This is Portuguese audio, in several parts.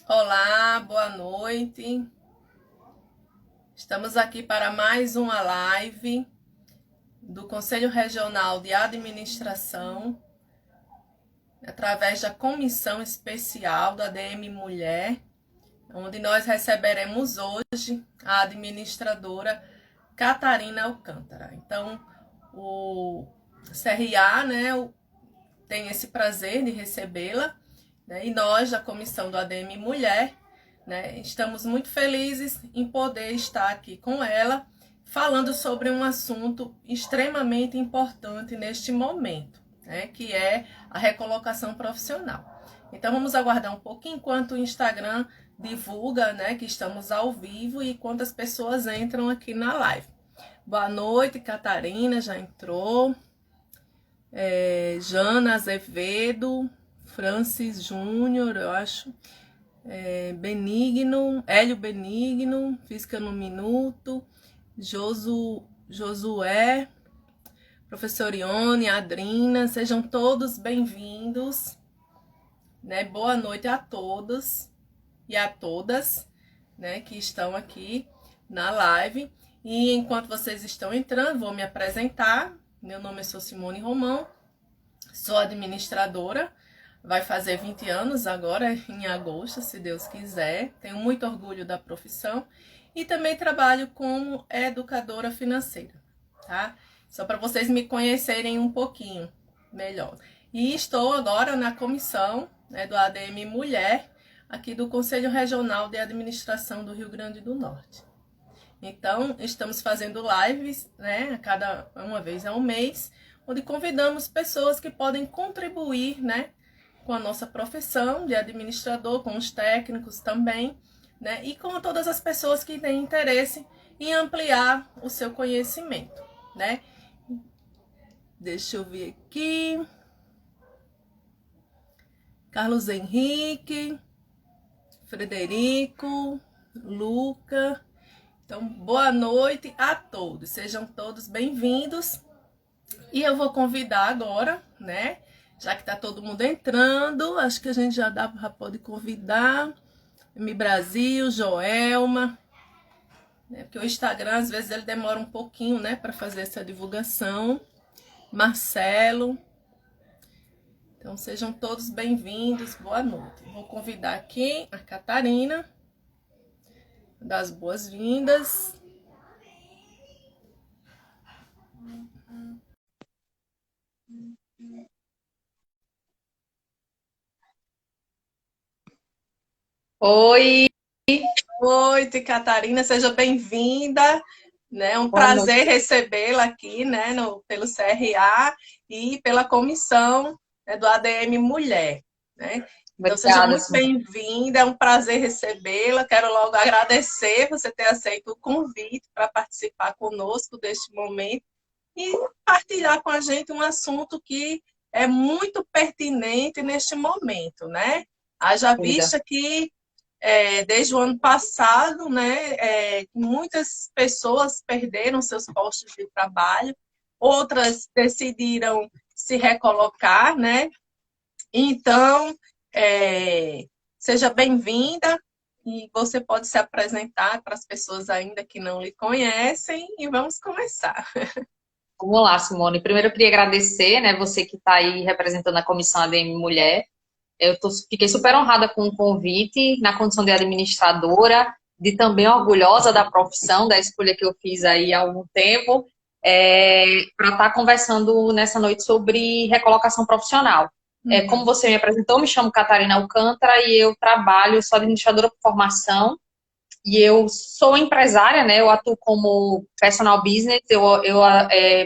Olá, boa noite. Estamos aqui para mais uma live do Conselho Regional de Administração, através da Comissão Especial da ADM Mulher, onde nós receberemos hoje a administradora Catarina Alcântara. Então, o CRA, tem esse prazer de recebê-la, e nós, da Comissão do ADM Mulher, estamos muito felizes em poder estar aqui com ela, falando sobre um assunto extremamente importante neste momento, que é a recolocação profissional. Então vamos aguardar um pouquinho enquanto o Instagram divulga, que estamos ao vivo e quantas pessoas entram aqui na live. Boa noite, Catarina, já entrou. Jana Azevedo, Francis Júnior, eu acho. Benigno, Hélio Benigno, Física no Minuto, Josué, professor Ione, Adrina, sejam todos bem-vindos, Boa noite a todos e a todas, que estão aqui na live. E enquanto vocês estão entrando, vou me apresentar. Meu nome é Simone Romão, sou administradora. Vai fazer 20 anos agora, em agosto, se Deus quiser. Tenho muito orgulho da profissão e também trabalho como educadora financeira, tá? Só para vocês me conhecerem um pouquinho melhor. E estou agora na comissão do ADM Mulher, aqui do Conselho Regional de Administração do Rio Grande do Norte. Então, estamos fazendo lives, cada uma vez ao mês, onde convidamos pessoas que podem contribuir, com a nossa profissão de administrador, com os técnicos também, e com todas as pessoas que têm interesse em ampliar o seu conhecimento, Deixa eu ver aqui. Carlos Henrique, Frederico, Luca. Então, boa noite a todos. Sejam todos bem-vindos. E eu vou convidar agora, já que está todo mundo entrando, acho que a gente já pode convidar M Brasil, Joelma, porque o Instagram, às vezes, ele demora um pouquinho, para fazer essa divulgação. Marcelo. Então, sejam todos bem-vindos, boa noite. Vou convidar aqui a Catarina, das boas-vindas. Oi! Oi, Catarina, seja bem-vinda. É um prazer recebê-la aqui, pelo CRA e pela comissão do ADM Mulher, Então, seja Obrigada, muito Simone. bem-vinda, é um prazer recebê-la. Quero logo agradecer você ter aceito o convite para participar conosco deste momento e partilhar com a gente um assunto que é muito pertinente neste momento, Haja vista que desde o ano passado, muitas pessoas perderam seus postos de trabalho, outras decidiram se recolocar, Então, seja bem-vinda e você pode se apresentar para as pessoas ainda que não lhe conhecem e vamos começar. Vamos lá, Simone. Primeiro eu queria agradecer, você que está aí representando a Comissão ADM Mulher. Fiquei super honrada com o convite, na condição de administradora, de também orgulhosa da profissão, da escolha que eu fiz aí há algum tempo, para estar conversando nessa noite sobre recolocação profissional. Como você me apresentou, me chamo Catarina Alcântara e eu sou administradora por formação, e eu sou empresária, eu atuo como personal business, eu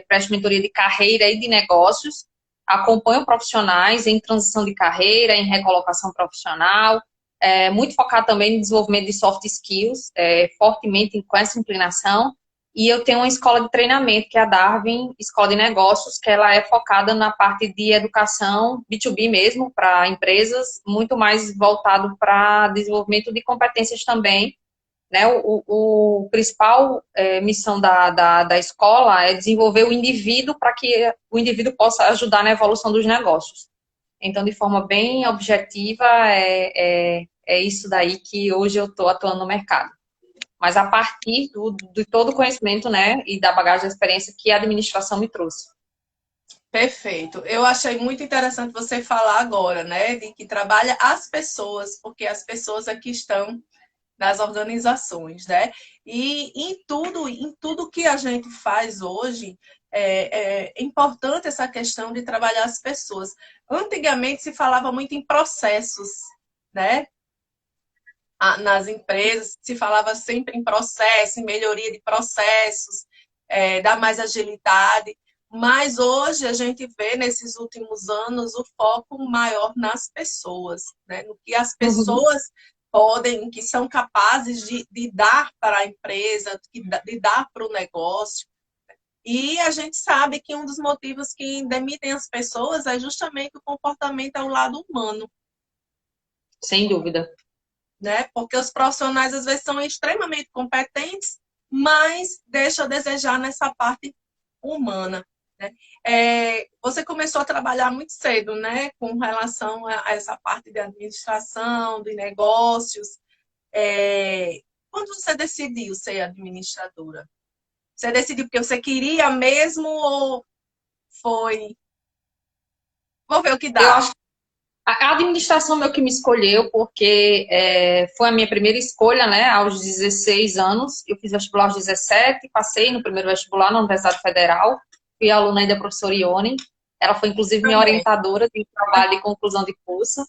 presto mentoria de carreira e de negócios, acompanho profissionais em transição de carreira, em recolocação profissional, muito focado também no desenvolvimento de soft skills, fortemente com essa inclinação, e eu tenho uma escola de treinamento, que é a Darwin Escola de Negócios, que ela é focada na parte de educação B2B mesmo, para empresas, muito mais voltado para desenvolvimento de competências também, o principal missão da escola é desenvolver o indivíduo para que o indivíduo possa ajudar na evolução dos negócios. Então, de forma bem objetiva, é isso daí que hoje eu estou atuando no mercado. Mas a partir de todo o conhecimento, né, e da bagagem de experiência que a administração me trouxe. Perfeito. Eu achei muito interessante você falar agora, né, de que trabalha as pessoas, porque as pessoas aqui estão nas organizações, né? E em tudo que a gente faz hoje, é importante essa questão de trabalhar as pessoas. Antigamente se falava muito em processos, né? Nas empresas se falava sempre em processo, em melhoria de processos, dar mais agilidade. Mas hoje a gente vê nesses últimos anos o foco maior nas pessoas, né? No que as Uhum. pessoas podem, que são capazes de dar para a empresa, de dar para o negócio. E a gente sabe que um dos motivos que demitem as pessoas é justamente o comportamento ao lado humano, Sem dúvida. né? Porque os profissionais às vezes são extremamente competentes, mas deixam a desejar nessa parte humana, né? Você começou a trabalhar muito cedo, né? Com relação a essa parte de administração, de negócios. Quando você decidiu ser administradora? Você decidiu porque você queria mesmo ou foi? Vou ver o que Eu dá. acho que a administração meio que me escolheu, porque foi a minha primeira escolha, né, aos 16 anos. Eu fiz vestibular aos 17, passei no primeiro vestibular na Universidade Federal, fui aluna aí da professora Ione. Ela foi, inclusive, minha Também. orientadora de trabalho e conclusão de curso.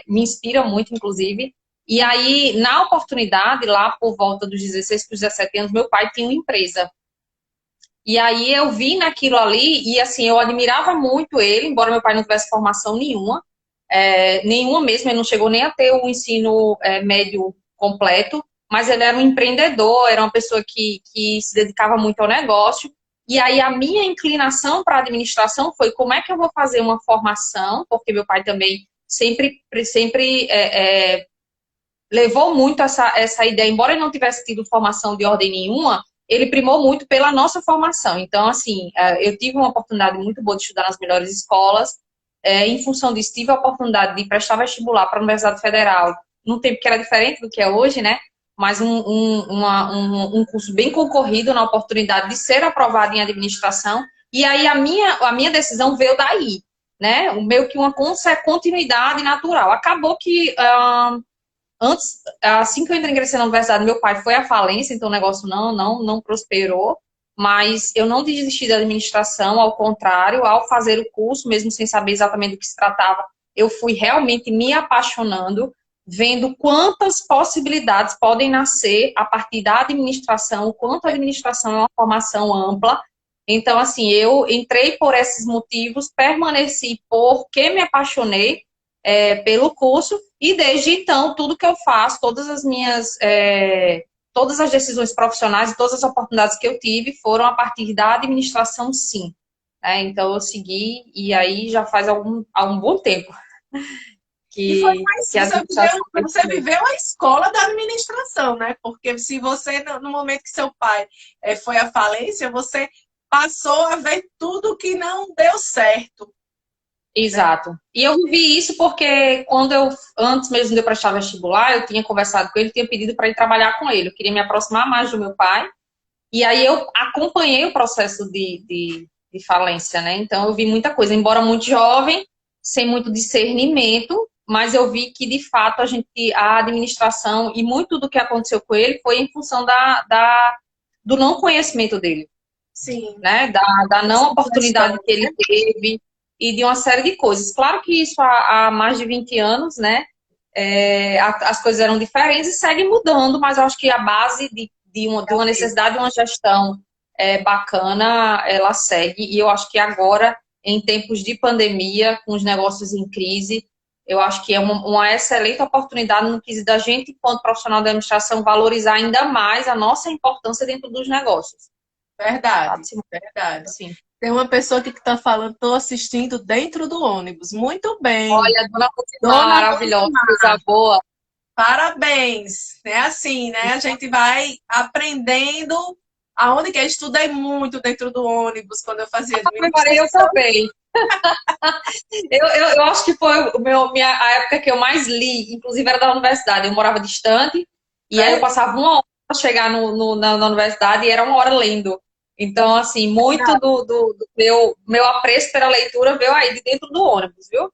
Me inspira muito, inclusive. E aí, na oportunidade, lá por volta dos 16 para os 17 anos, meu pai tinha uma empresa. E aí eu vi naquilo ali, e assim, eu admirava muito ele, embora meu pai não tivesse formação nenhuma, nenhuma mesmo, ele não chegou nem a ter o ensino médio completo, mas ele era um empreendedor, era uma pessoa que se dedicava muito ao negócio. E aí a minha inclinação para a administração foi como é que eu vou fazer uma formação, porque meu pai também sempre levou muito essa ideia, embora ele não tivesse tido formação de ordem nenhuma, ele primou muito pela nossa formação. Então, assim, eu tive uma oportunidade muito boa de estudar nas melhores escolas. Em função disso, tive a oportunidade de prestar vestibular para a Universidade Federal, num tempo que era diferente do que é hoje, né? Mas um curso bem concorrido na oportunidade de ser aprovado em administração. E aí a minha decisão veio daí, né? Meio que uma continuidade natural. Acabou que antes, assim que eu ingressei na universidade, meu pai foi à falência, então o negócio não prosperou, mas eu não desisti da administração, ao contrário, ao fazer o curso, mesmo sem saber exatamente do que se tratava, eu fui realmente me apaixonando, vendo quantas possibilidades podem nascer a partir da administração, o quanto a administração é uma formação ampla. Então, assim, eu entrei por esses motivos, permaneci porque me apaixonei pelo curso, e desde então, tudo que eu faço, todas as decisões profissionais e todas as oportunidades que eu tive foram a partir da administração, sim. Então, eu segui, e aí já faz algum bom tempo E foi que a administração... você viveu a escola da administração, né? Porque se você, no momento que seu pai foi à falência, você passou a ver tudo que não deu certo. Exato. E eu vivi isso porque antes mesmo de eu prestar vestibular, eu tinha conversado com ele, tinha pedido para ir trabalhar com ele. Eu queria me aproximar mais do meu pai. E aí eu acompanhei o processo de falência, né? Então eu vi muita coisa, embora muito jovem, sem muito discernimento, mas eu vi que de fato a administração e muito do que aconteceu com ele foi em função do não conhecimento dele, Sim. né? Da não oportunidade que ele teve e de uma série de coisas. Claro que isso há mais de 20 anos, né? As coisas eram diferentes e seguem mudando, mas eu acho que a base de uma necessidade de uma gestão bacana, ela segue. E eu acho que agora, em tempos de pandemia, com os negócios em crise, eu acho que é uma excelente oportunidade no quesito da gente, enquanto profissional da administração, valorizar ainda mais a nossa importância dentro dos negócios. Verdade, Sabe? verdade. Sim. Tem uma pessoa aqui que está falando, estou assistindo dentro do ônibus. Muito bem. Olha, dona Rosimar, Dona maravilhosa, coisa boa. Parabéns. É assim, né? A gente vai aprendendo Aonde que eu estudei muito dentro do ônibus quando eu fazia Agora eu administração. também. Eu acho que foi a época que eu mais li, inclusive era da universidade. Eu morava distante, e aí eu Né? passava uma hora para chegar na universidade e era uma hora lendo. Então, assim, muito do meu apreço pela leitura veio aí de dentro do ônibus, viu?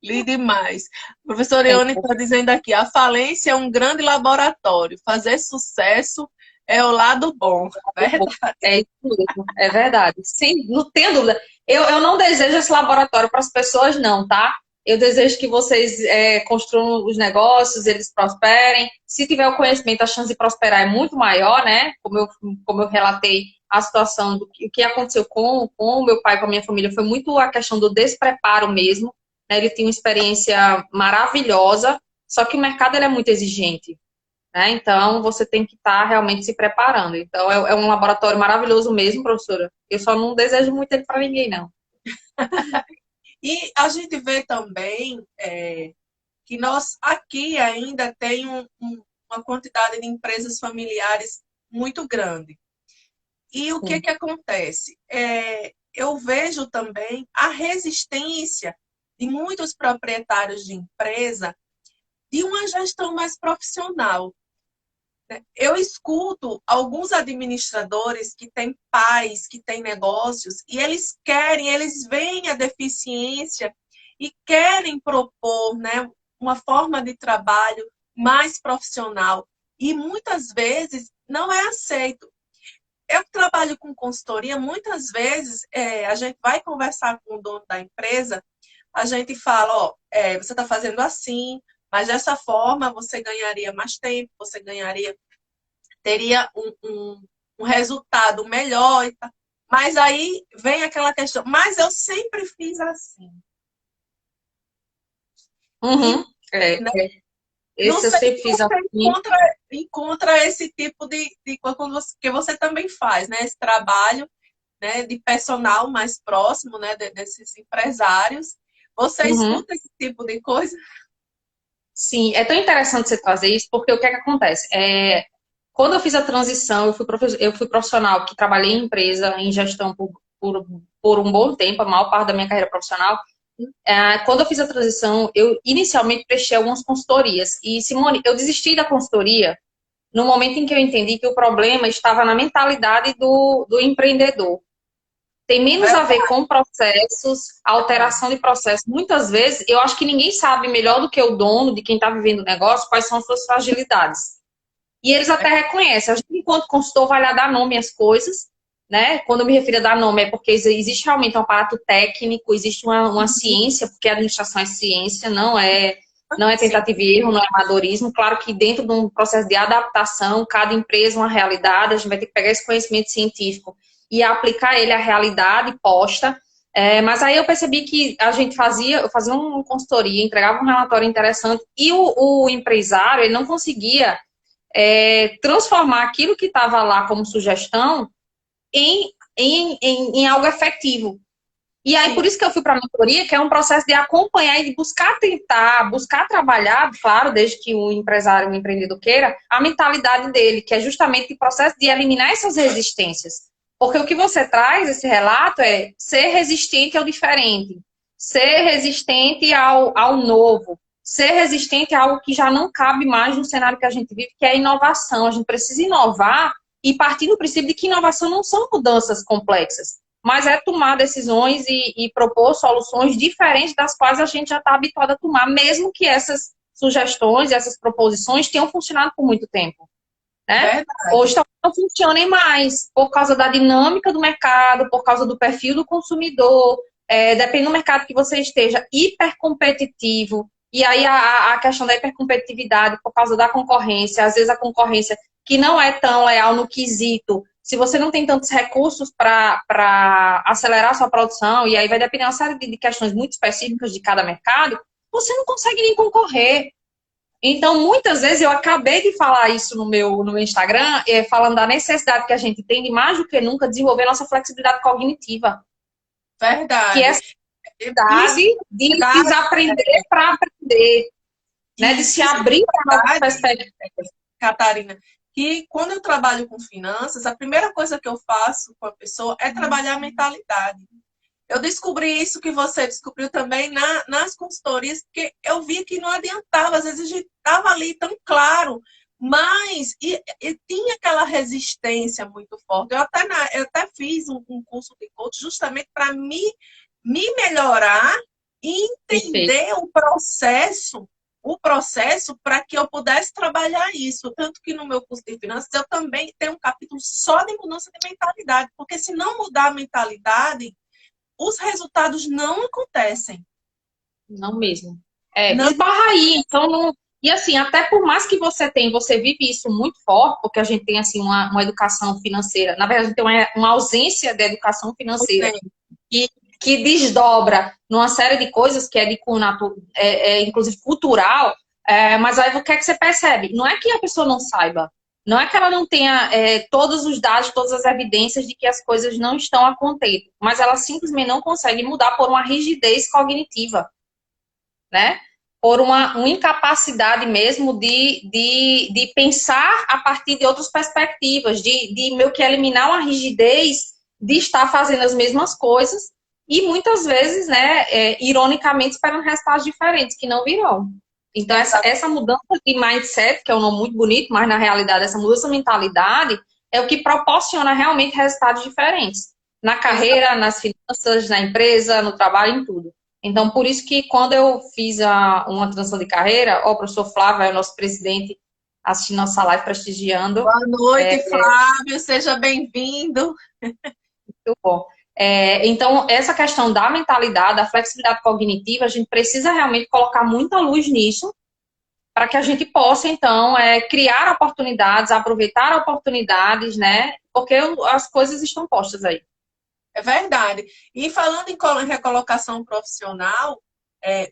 Li demais. O professor É, Ione está dizendo aqui, a falência é um grande laboratório. Fazer sucesso é o lado bom. Verdade. é isso mesmo, é verdade. Sim, não tenho dúvida. Eu não desejo esse laboratório para as pessoas, não, tá? Eu desejo que vocês construam os negócios, eles prosperem. Se tiver o conhecimento, a chance de prosperar é muito maior, né? Como eu relatei, a situação do que aconteceu com o meu pai, com a minha família, foi muito a questão do despreparo mesmo. Né? Ele tinha uma experiência maravilhosa, só que o mercado ele é muito exigente. Né? Então, você tem que estar realmente se preparando. Então, é um laboratório maravilhoso mesmo, professora. Eu só não desejo muito ele para ninguém, não. E a gente vê também que nós aqui ainda tem uma quantidade de empresas familiares muito grande. E o que Sim. que acontece? Eu vejo também a resistência de muitos proprietários de empresa de uma gestão mais profissional. Eu escuto alguns administradores que têm pais, que têm negócios, e eles veem a deficiência e querem propor, né, uma forma de trabalho mais profissional. E muitas vezes não é aceito. Eu trabalho com consultoria, muitas vezes a gente vai conversar com o dono da empresa, a gente fala, ó, você está fazendo assim, mas dessa forma você ganharia mais tempo, você teria um resultado melhor. Mas aí vem aquela questão, mas eu sempre fiz assim. E, Uhum. É, né, não esse eu sei se sempre fiz você assim. encontra esse tipo de quando que você também faz, né? Esse trabalho, né, de personal mais próximo, né, desses empresários. Você Uhum. escuta esse tipo de coisa? Sim, é tão interessante você fazer isso, porque o que é que acontece? Quando eu fiz a transição, eu fui profissional que trabalhei em empresa, em gestão por um bom tempo, a maior parte da minha carreira profissional. Quando eu fiz a transição, eu inicialmente prestei algumas consultorias. E, Simone, eu desisti da consultoria no momento em que eu entendi que o problema estava na mentalidade do empreendedor. Tem menos a ver com processos, alteração de processos. Muitas vezes, eu acho que ninguém sabe melhor do que o dono, de quem está vivendo o negócio, quais são as suas fragilidades. E eles até reconhecem. A gente, enquanto consultor, vai lá dar nome às coisas, né? Quando eu me refiro a dar nome, é porque existe realmente um aparato técnico, existe uma ciência, porque a administração é ciência, não é Sim, tentativa e erro, não é amadorismo. Claro que dentro de um processo de adaptação, cada empresa uma realidade, a gente vai ter que pegar esse conhecimento científico e aplicar ele à realidade posta. Mas aí eu percebi que eu fazia uma consultoria, entregava um relatório interessante e o empresário, ele não conseguia transformar aquilo que estava lá como sugestão em algo efetivo. E aí, sim. por isso que eu fui para a mentoria, que é um processo de acompanhar e de buscar tentar, buscar trabalhar, claro, desde que o empresário, o empreendedor queira, a mentalidade dele, que é justamente o processo de eliminar essas resistências. Porque o que você traz, esse relato, é ser resistente ao diferente, ser resistente ao novo, ser resistente a algo que já não cabe mais no cenário que a gente vive, que é a inovação. A gente precisa inovar e partir do princípio de que inovação não são mudanças complexas, mas é tomar decisões e propor soluções diferentes das quais a gente já está habituado a tomar, mesmo que essas sugestões, essas proposições tenham funcionado por muito tempo. Né? Verdade. Hoje talvez não funcionem mais, por causa da dinâmica do mercado, por causa do perfil do consumidor, depende do mercado que você esteja hipercompetitivo, e aí a questão da hipercompetitividade, por causa da concorrência, às vezes a concorrência que não é tão leal no quesito, se você não tem tantos recursos para acelerar a sua produção, e aí vai depender de uma série de questões muito específicas de cada mercado, você não consegue nem concorrer. Então, muitas vezes, eu acabei de falar isso no meu Instagram, falando da necessidade que a gente tem de, mais do que nunca, desenvolver nossa flexibilidade cognitiva, que é Verdade. essa Isso necessidade de desaprender para aprender, né? De Isso, se isso é abrir para novas verdade, perspectivas. Catarina. que quando eu trabalho com finanças, a primeira coisa que eu faço com a pessoa é trabalhar a mentalidade. Eu descobri isso que você descobriu também nas consultorias, porque eu vi que não adiantava, às vezes a gente estava ali tão claro, mas e tinha aquela resistência muito forte. Eu até fiz um curso de coach justamente para me melhorar e Perfeito. entender o processo para que eu pudesse trabalhar isso. Tanto que no meu curso de finanças eu também tenho um capítulo só de mudança de mentalidade, porque se não mudar a mentalidade, os resultados não acontecem. Não mesmo. Não. Esbarra aí, então não. E assim, até por mais que você vive isso muito forte, porque a gente tem assim uma educação financeira, na verdade, a gente tem uma ausência de educação financeira que, que desdobra numa série de coisas que é de cunho, inclusive cultural, mas aí o que é que você percebe? Não é que a pessoa não saiba, não é que ela não tenha todos os dados, todas as evidências de que as coisas não estão acontecendo, mas ela simplesmente não consegue mudar por uma rigidez cognitiva, né? Por uma incapacidade mesmo de pensar a partir de outras perspectivas, de meio que eliminar uma rigidez de estar fazendo as mesmas coisas e muitas vezes, né, ironicamente, esperando resultados diferentes, que não virão. Então, essa mudança de mindset, que é um nome muito bonito, mas na realidade essa mudança de mentalidade é o que proporciona realmente resultados diferentes. Na carreira, nas finanças, na empresa, no trabalho, em tudo. Então, por isso que quando eu fiz uma transição de carreira, o professor Flávio é o nosso presidente, assistindo nossa live, prestigiando. Boa noite, Flávio, seja bem-vindo. Muito bom. Então, essa questão da mentalidade, da flexibilidade cognitiva, a gente precisa realmente colocar muita luz nisso, para que a gente possa, então, criar oportunidades, aproveitar oportunidades, né? Porque as coisas estão postas aí. É verdade. E falando em recolocação profissional,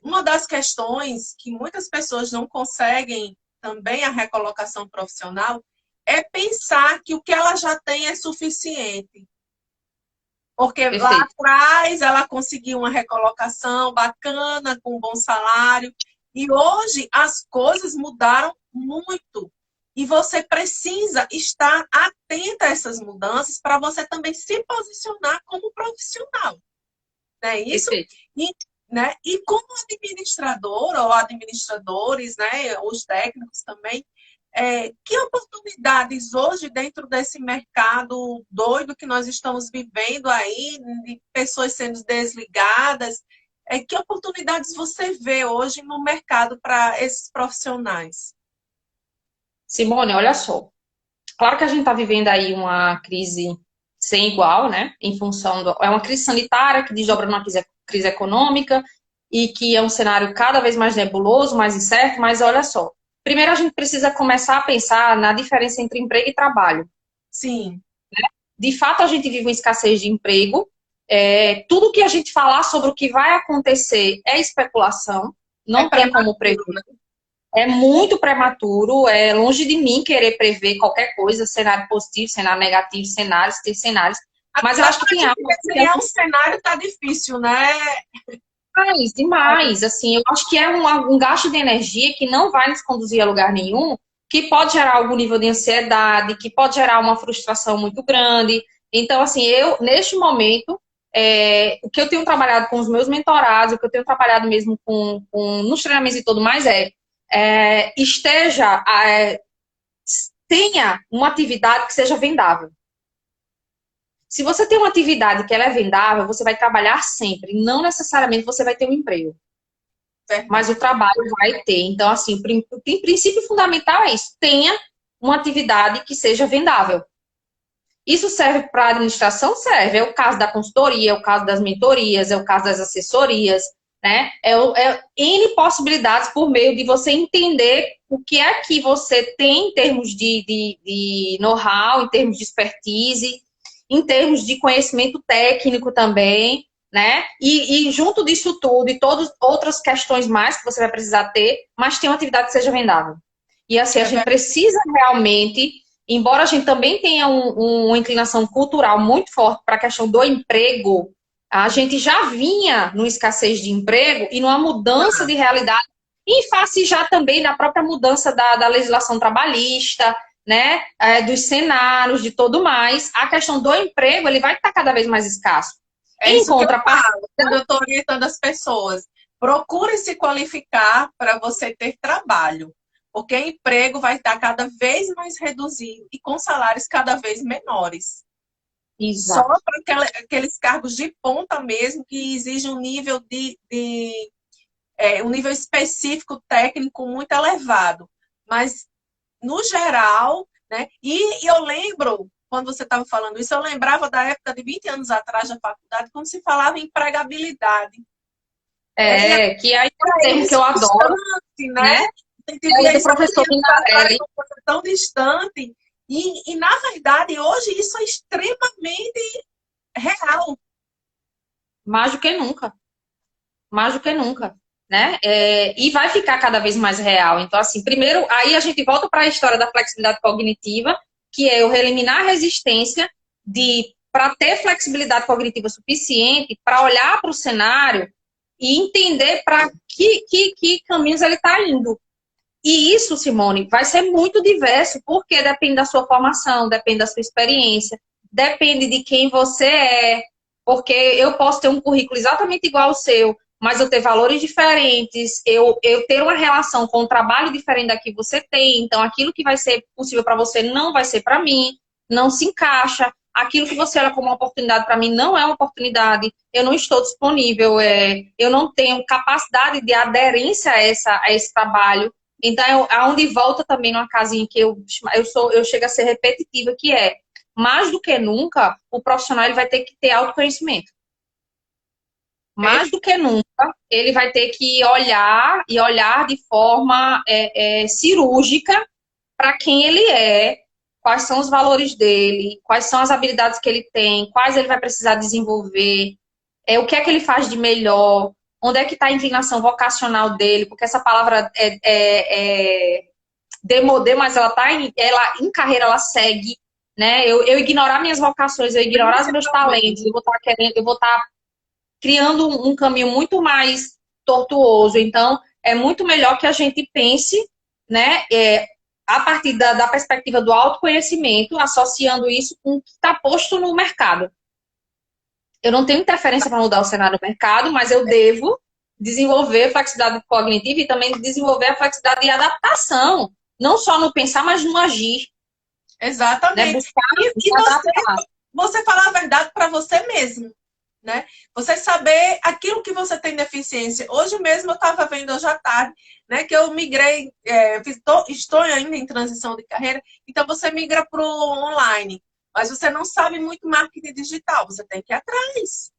uma das questões que muitas pessoas não conseguem também a recolocação profissional é pensar que o que ela já tem é suficiente. Porque Perfeito. lá atrás ela conseguiu uma recolocação bacana, com um bom salário, e hoje as coisas mudaram muito. E você precisa estar atenta a essas mudanças para você também se posicionar como profissional. Né? Isso, né? E como administrador ou administradores, né? Os técnicos também, que oportunidades hoje dentro desse mercado doido que nós estamos vivendo aí, de pessoas sendo desligadas, que oportunidades você vê hoje no mercado para esses profissionais? Simone, olha só. Claro que a gente está vivendo aí uma crise sem igual, né? Em função é uma crise sanitária que desdobra numa crise econômica e que é um cenário cada vez mais nebuloso, mais incerto, mas olha só. Primeiro a gente precisa começar a pensar na diferença entre emprego e trabalho. Sim. De fato, a gente vive uma escassez de emprego. Tudo que a gente falar sobre o que vai acontecer é especulação, não tem como prever. É muito prematuro, é longe de mim querer prever qualquer coisa, cenário positivo, cenário negativo, cenários, ter cenários. Mas eu acho que tem algo. Desenhar um cenário tá difícil, né? Demais. Assim, eu acho que é um gasto de energia que não vai nos conduzir a lugar nenhum, que pode gerar algum nível de ansiedade, que pode gerar uma frustração muito grande. Então, assim, eu, neste momento, o que eu tenho trabalhado com os meus mentorados, o que eu tenho trabalhado mesmo nos treinamentos e tudo mais tenha uma atividade que seja vendável. Se você tem uma atividade que ela é vendável, você vai trabalhar sempre. Não necessariamente você vai ter um emprego. Mas o trabalho vai ter. Então, assim, o princípio fundamental é isso. Tenha uma atividade que seja vendável. Isso serve para a administração? Serve. É o caso da consultoria, é o caso das mentorias, é o caso das assessorias, né? N possibilidades por meio de você entender o que é que você tem em termos de know-how, em termos de expertise, em termos de conhecimento técnico também, né? E junto disso tudo e todas outras questões mais que você vai precisar ter, mas tem uma atividade que seja vendável. E assim, a gente precisa realmente, embora a gente também tenha uma inclinação cultural muito forte para a questão do emprego, a gente já vinha numa escassez de emprego e numa mudança de realidade, em face já também da própria mudança da legislação trabalhista, né, dos cenários, de tudo mais, a questão do emprego, ele vai estar cada vez mais escasso. É Em isso que eu contrapartida, falo, quando eu estou orientando as pessoas. Procure se qualificar para você ter trabalho, porque emprego vai estar cada vez mais reduzido e com salários cada vez menores. Só exato. para aqueles cargos de ponta mesmo, que exigem um nível um nível específico técnico muito elevado. Mas, no geral, né? E eu lembro, quando você estava falando isso, eu lembrava da época de 20 anos atrás da faculdade, quando se falava em empregabilidade. Que aí é um Era termo que isso eu adoro, distante, né? né? A gente É via do isso há 20 professor anos atrás, Minarelli. uma coisa tão distante. Na verdade, hoje isso é extremamente real. Mais do que nunca. Mais do que nunca. Né? E vai ficar cada vez mais real. Então, assim, primeiro, aí a gente volta para a história da flexibilidade cognitiva, que é eu eliminar a resistência para ter flexibilidade cognitiva suficiente para olhar para o cenário e entender para que caminhos ele está indo. E isso, Simone, vai ser muito diverso, porque depende da sua formação, depende da sua experiência, depende de quem você é, porque eu posso ter um currículo exatamente igual ao seu, mas eu ter valores diferentes, eu ter uma relação com um trabalho diferente da que você tem, então aquilo que vai ser possível para você não vai ser para mim, não se encaixa, aquilo que você olha como uma oportunidade para mim não é uma oportunidade, eu não estou disponível, eu não tenho capacidade de aderência a esse trabalho. Então, aonde volta também numa casinha que eu chego a ser repetitiva, que é, mais do que nunca, o profissional ele vai ter que ter autoconhecimento. Mais do que nunca, ele vai ter que olhar e olhar de forma cirúrgica para quem ele é, quais são os valores dele, quais são as habilidades que ele tem, quais ele vai precisar desenvolver, o que é que ele faz de melhor, onde é que está a inclinação vocacional dele, porque essa palavra é demodê, mas ela em carreira ela segue, né? Eu ignorar minhas vocações, eu ignorar os meus talentos, eu vou estar criando um caminho muito mais tortuoso. Então, é muito melhor que a gente pense, né? A partir da perspectiva do autoconhecimento, associando isso com o que está posto no mercado. Eu não tenho interferência para mudar o cenário do mercado, mas eu devo desenvolver flexibilidade cognitiva e também desenvolver a flexibilidade de adaptação. Não só no pensar, mas no agir. Né? Exatamente. Buscar adaptar. Você falar a verdade para você mesmo. Né? Você saber aquilo que você tem deficiência. Hoje mesmo eu estava vendo hoje à tarde, né, que eu migrei, estou ainda em transição de carreira, então você migra para o online, mas você não sabe muito marketing digital, você tem que ir atrás.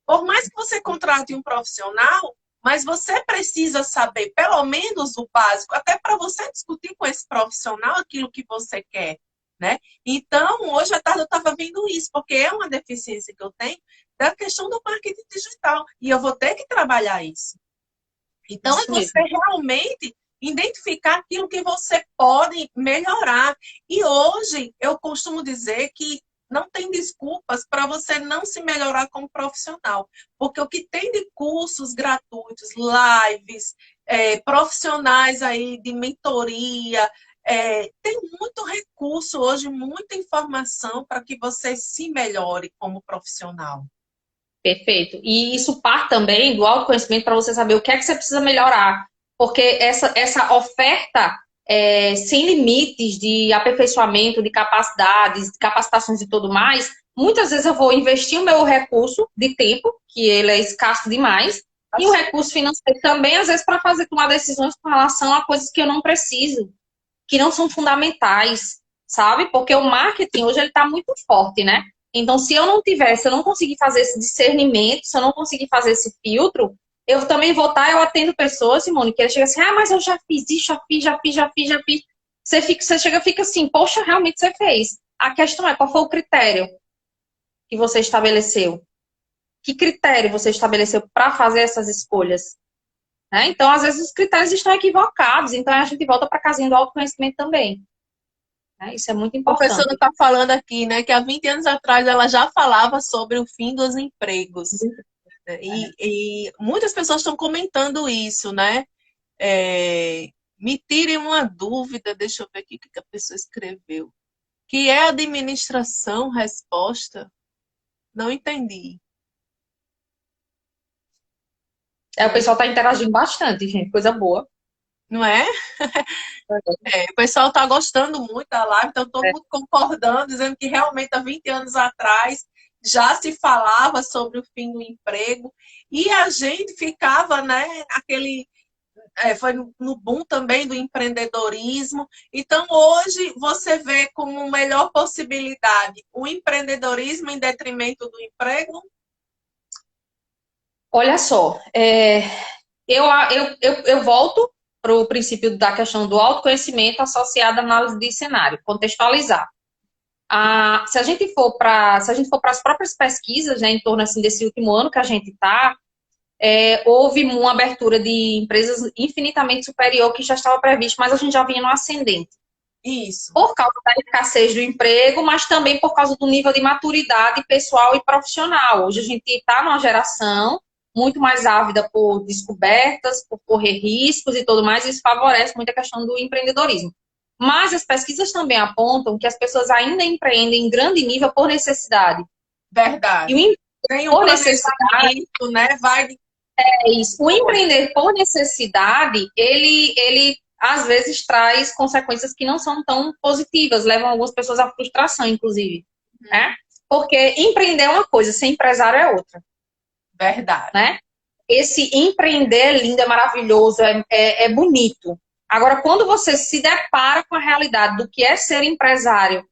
Por mais que você contrate um profissional, mas você precisa saber pelo menos o básico, até para você discutir com esse profissional aquilo que você quer. Né? Então, hoje à tarde eu estava vendo isso, porque é uma deficiência que eu tenho da questão do marketing digital. E eu vou ter que trabalhar isso. Então, é você realmente identificar aquilo que você pode melhorar. E hoje, eu costumo dizer que não tem desculpas para você não se melhorar como profissional. Porque o que tem de cursos gratuitos, lives, profissionais aí de mentoria, tem muito recurso hoje, muita informação para que você se melhore como profissional. Perfeito. E isso parte também do autoconhecimento para você saber o que é que você precisa melhorar. Porque essa oferta sem limites de aperfeiçoamento, de capacidades, de capacitações e tudo mais, muitas vezes eu vou investir o meu recurso de tempo, que ele é escasso demais, e o recurso financeiro também, às vezes, para tomar decisões com relação a coisas que eu não preciso, que não são fundamentais, sabe? Porque o marketing hoje ele está muito forte, né? Então, se eu não conseguir fazer esse discernimento, se eu não conseguir fazer esse filtro, eu também vou estar, eu atendo pessoas, Simone, que chega assim, mas eu já fiz isso, já fiz. Você chega e fica assim, poxa, realmente você fez. A questão é, qual foi o critério que você estabeleceu? Que critério você estabeleceu para fazer essas escolhas? Né? Então, às vezes, os critérios estão equivocados. Então, a gente volta para a casinha do autoconhecimento também. Né? Isso é muito A importante. professora está falando aqui, né, que há 20 anos atrás ela já falava sobre o fim dos empregos. E muitas pessoas estão comentando isso, né? Me tire uma dúvida, deixa eu ver aqui o que a pessoa escreveu. Que é administração, resposta? Não entendi. O pessoal está interagindo bastante, gente, coisa boa. Não é? O pessoal está gostando muito da live, então todo mundo concordando, dizendo que realmente há 20 anos atrás já se falava sobre o fim do emprego e a gente ficava, né, foi no boom também do empreendedorismo. Então, hoje, você vê como melhor possibilidade o empreendedorismo em detrimento do emprego? Olha só, eu volto para o princípio da questão do autoconhecimento associado à análise de cenário, contextualizar. Se a gente for para as próprias pesquisas, né, em torno assim, desse último ano que a gente está, houve uma abertura de empresas infinitamente superior que já estava previsto, mas a gente já vinha no ascendente. Isso. Por causa da escassez do emprego, mas também por causa do nível de maturidade pessoal e profissional. Hoje a gente está numa geração muito mais ávida por descobertas, por correr riscos e tudo mais, e isso favorece muito a questão do empreendedorismo. Mas as pesquisas também apontam que as pessoas ainda empreendem em grande nível por necessidade. Verdade. E tem um planejamento, né? Isso. O empreender por necessidade, ele às vezes traz consequências que não são tão positivas, levam algumas pessoas à frustração, inclusive. Né? Porque empreender é uma coisa, ser empresário é outra. Verdade. Né? Esse empreender é lindo, é maravilhoso, é bonito. Agora, quando você se depara com a realidade do que é ser empresário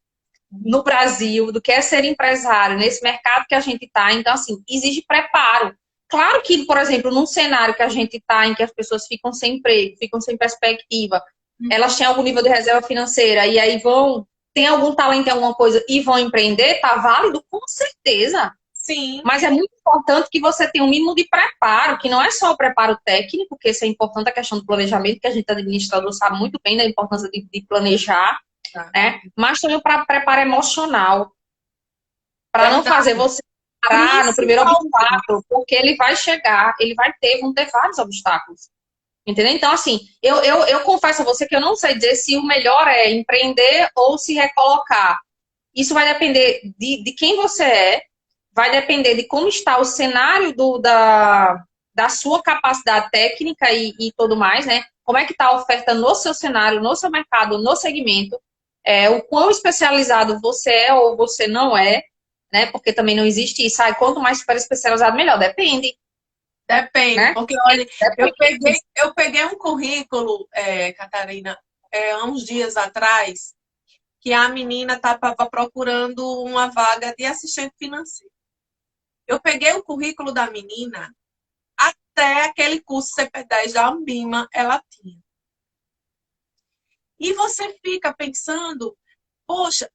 no Brasil, do que é ser empresário nesse mercado que a gente está, então, assim, exige preparo. Claro que, por exemplo, num cenário que a gente está, em que as pessoas ficam sem emprego, ficam sem perspectiva, elas têm algum nível de reserva financeira e aí tem algum talento em alguma coisa e vão empreender, tá válido? Com certeza. Sim. Mas é muito importante que você tenha um mínimo de preparo, que não é só o preparo técnico, que isso é importante, a questão do planejamento, que a gente administrador sabe muito bem da importância de planejar, né? Mas também para preparo emocional, para não fazer você parar no primeiro obstáculo, porque ele vai chegar, vão ter vários obstáculos. Entendeu? Então, assim, eu confesso a você que eu não sei dizer se o melhor é empreender ou se recolocar. Isso vai depender de quem você é, vai depender de como está o cenário da sua capacidade técnica e tudo mais, né? Como é que está a oferta no seu cenário, no seu mercado, no segmento, o quão especializado você é ou você não é, né? Porque também não existe isso. Quanto mais super especializado, melhor. Depende. Depende, né? Porque olha, eu peguei um currículo, Catarina, há uns dias atrás, que a menina estava procurando uma vaga de assistente financeiro. Eu peguei o currículo da menina, até aquele curso CP10 da Ambima ela tinha. E você fica pensando, poxa,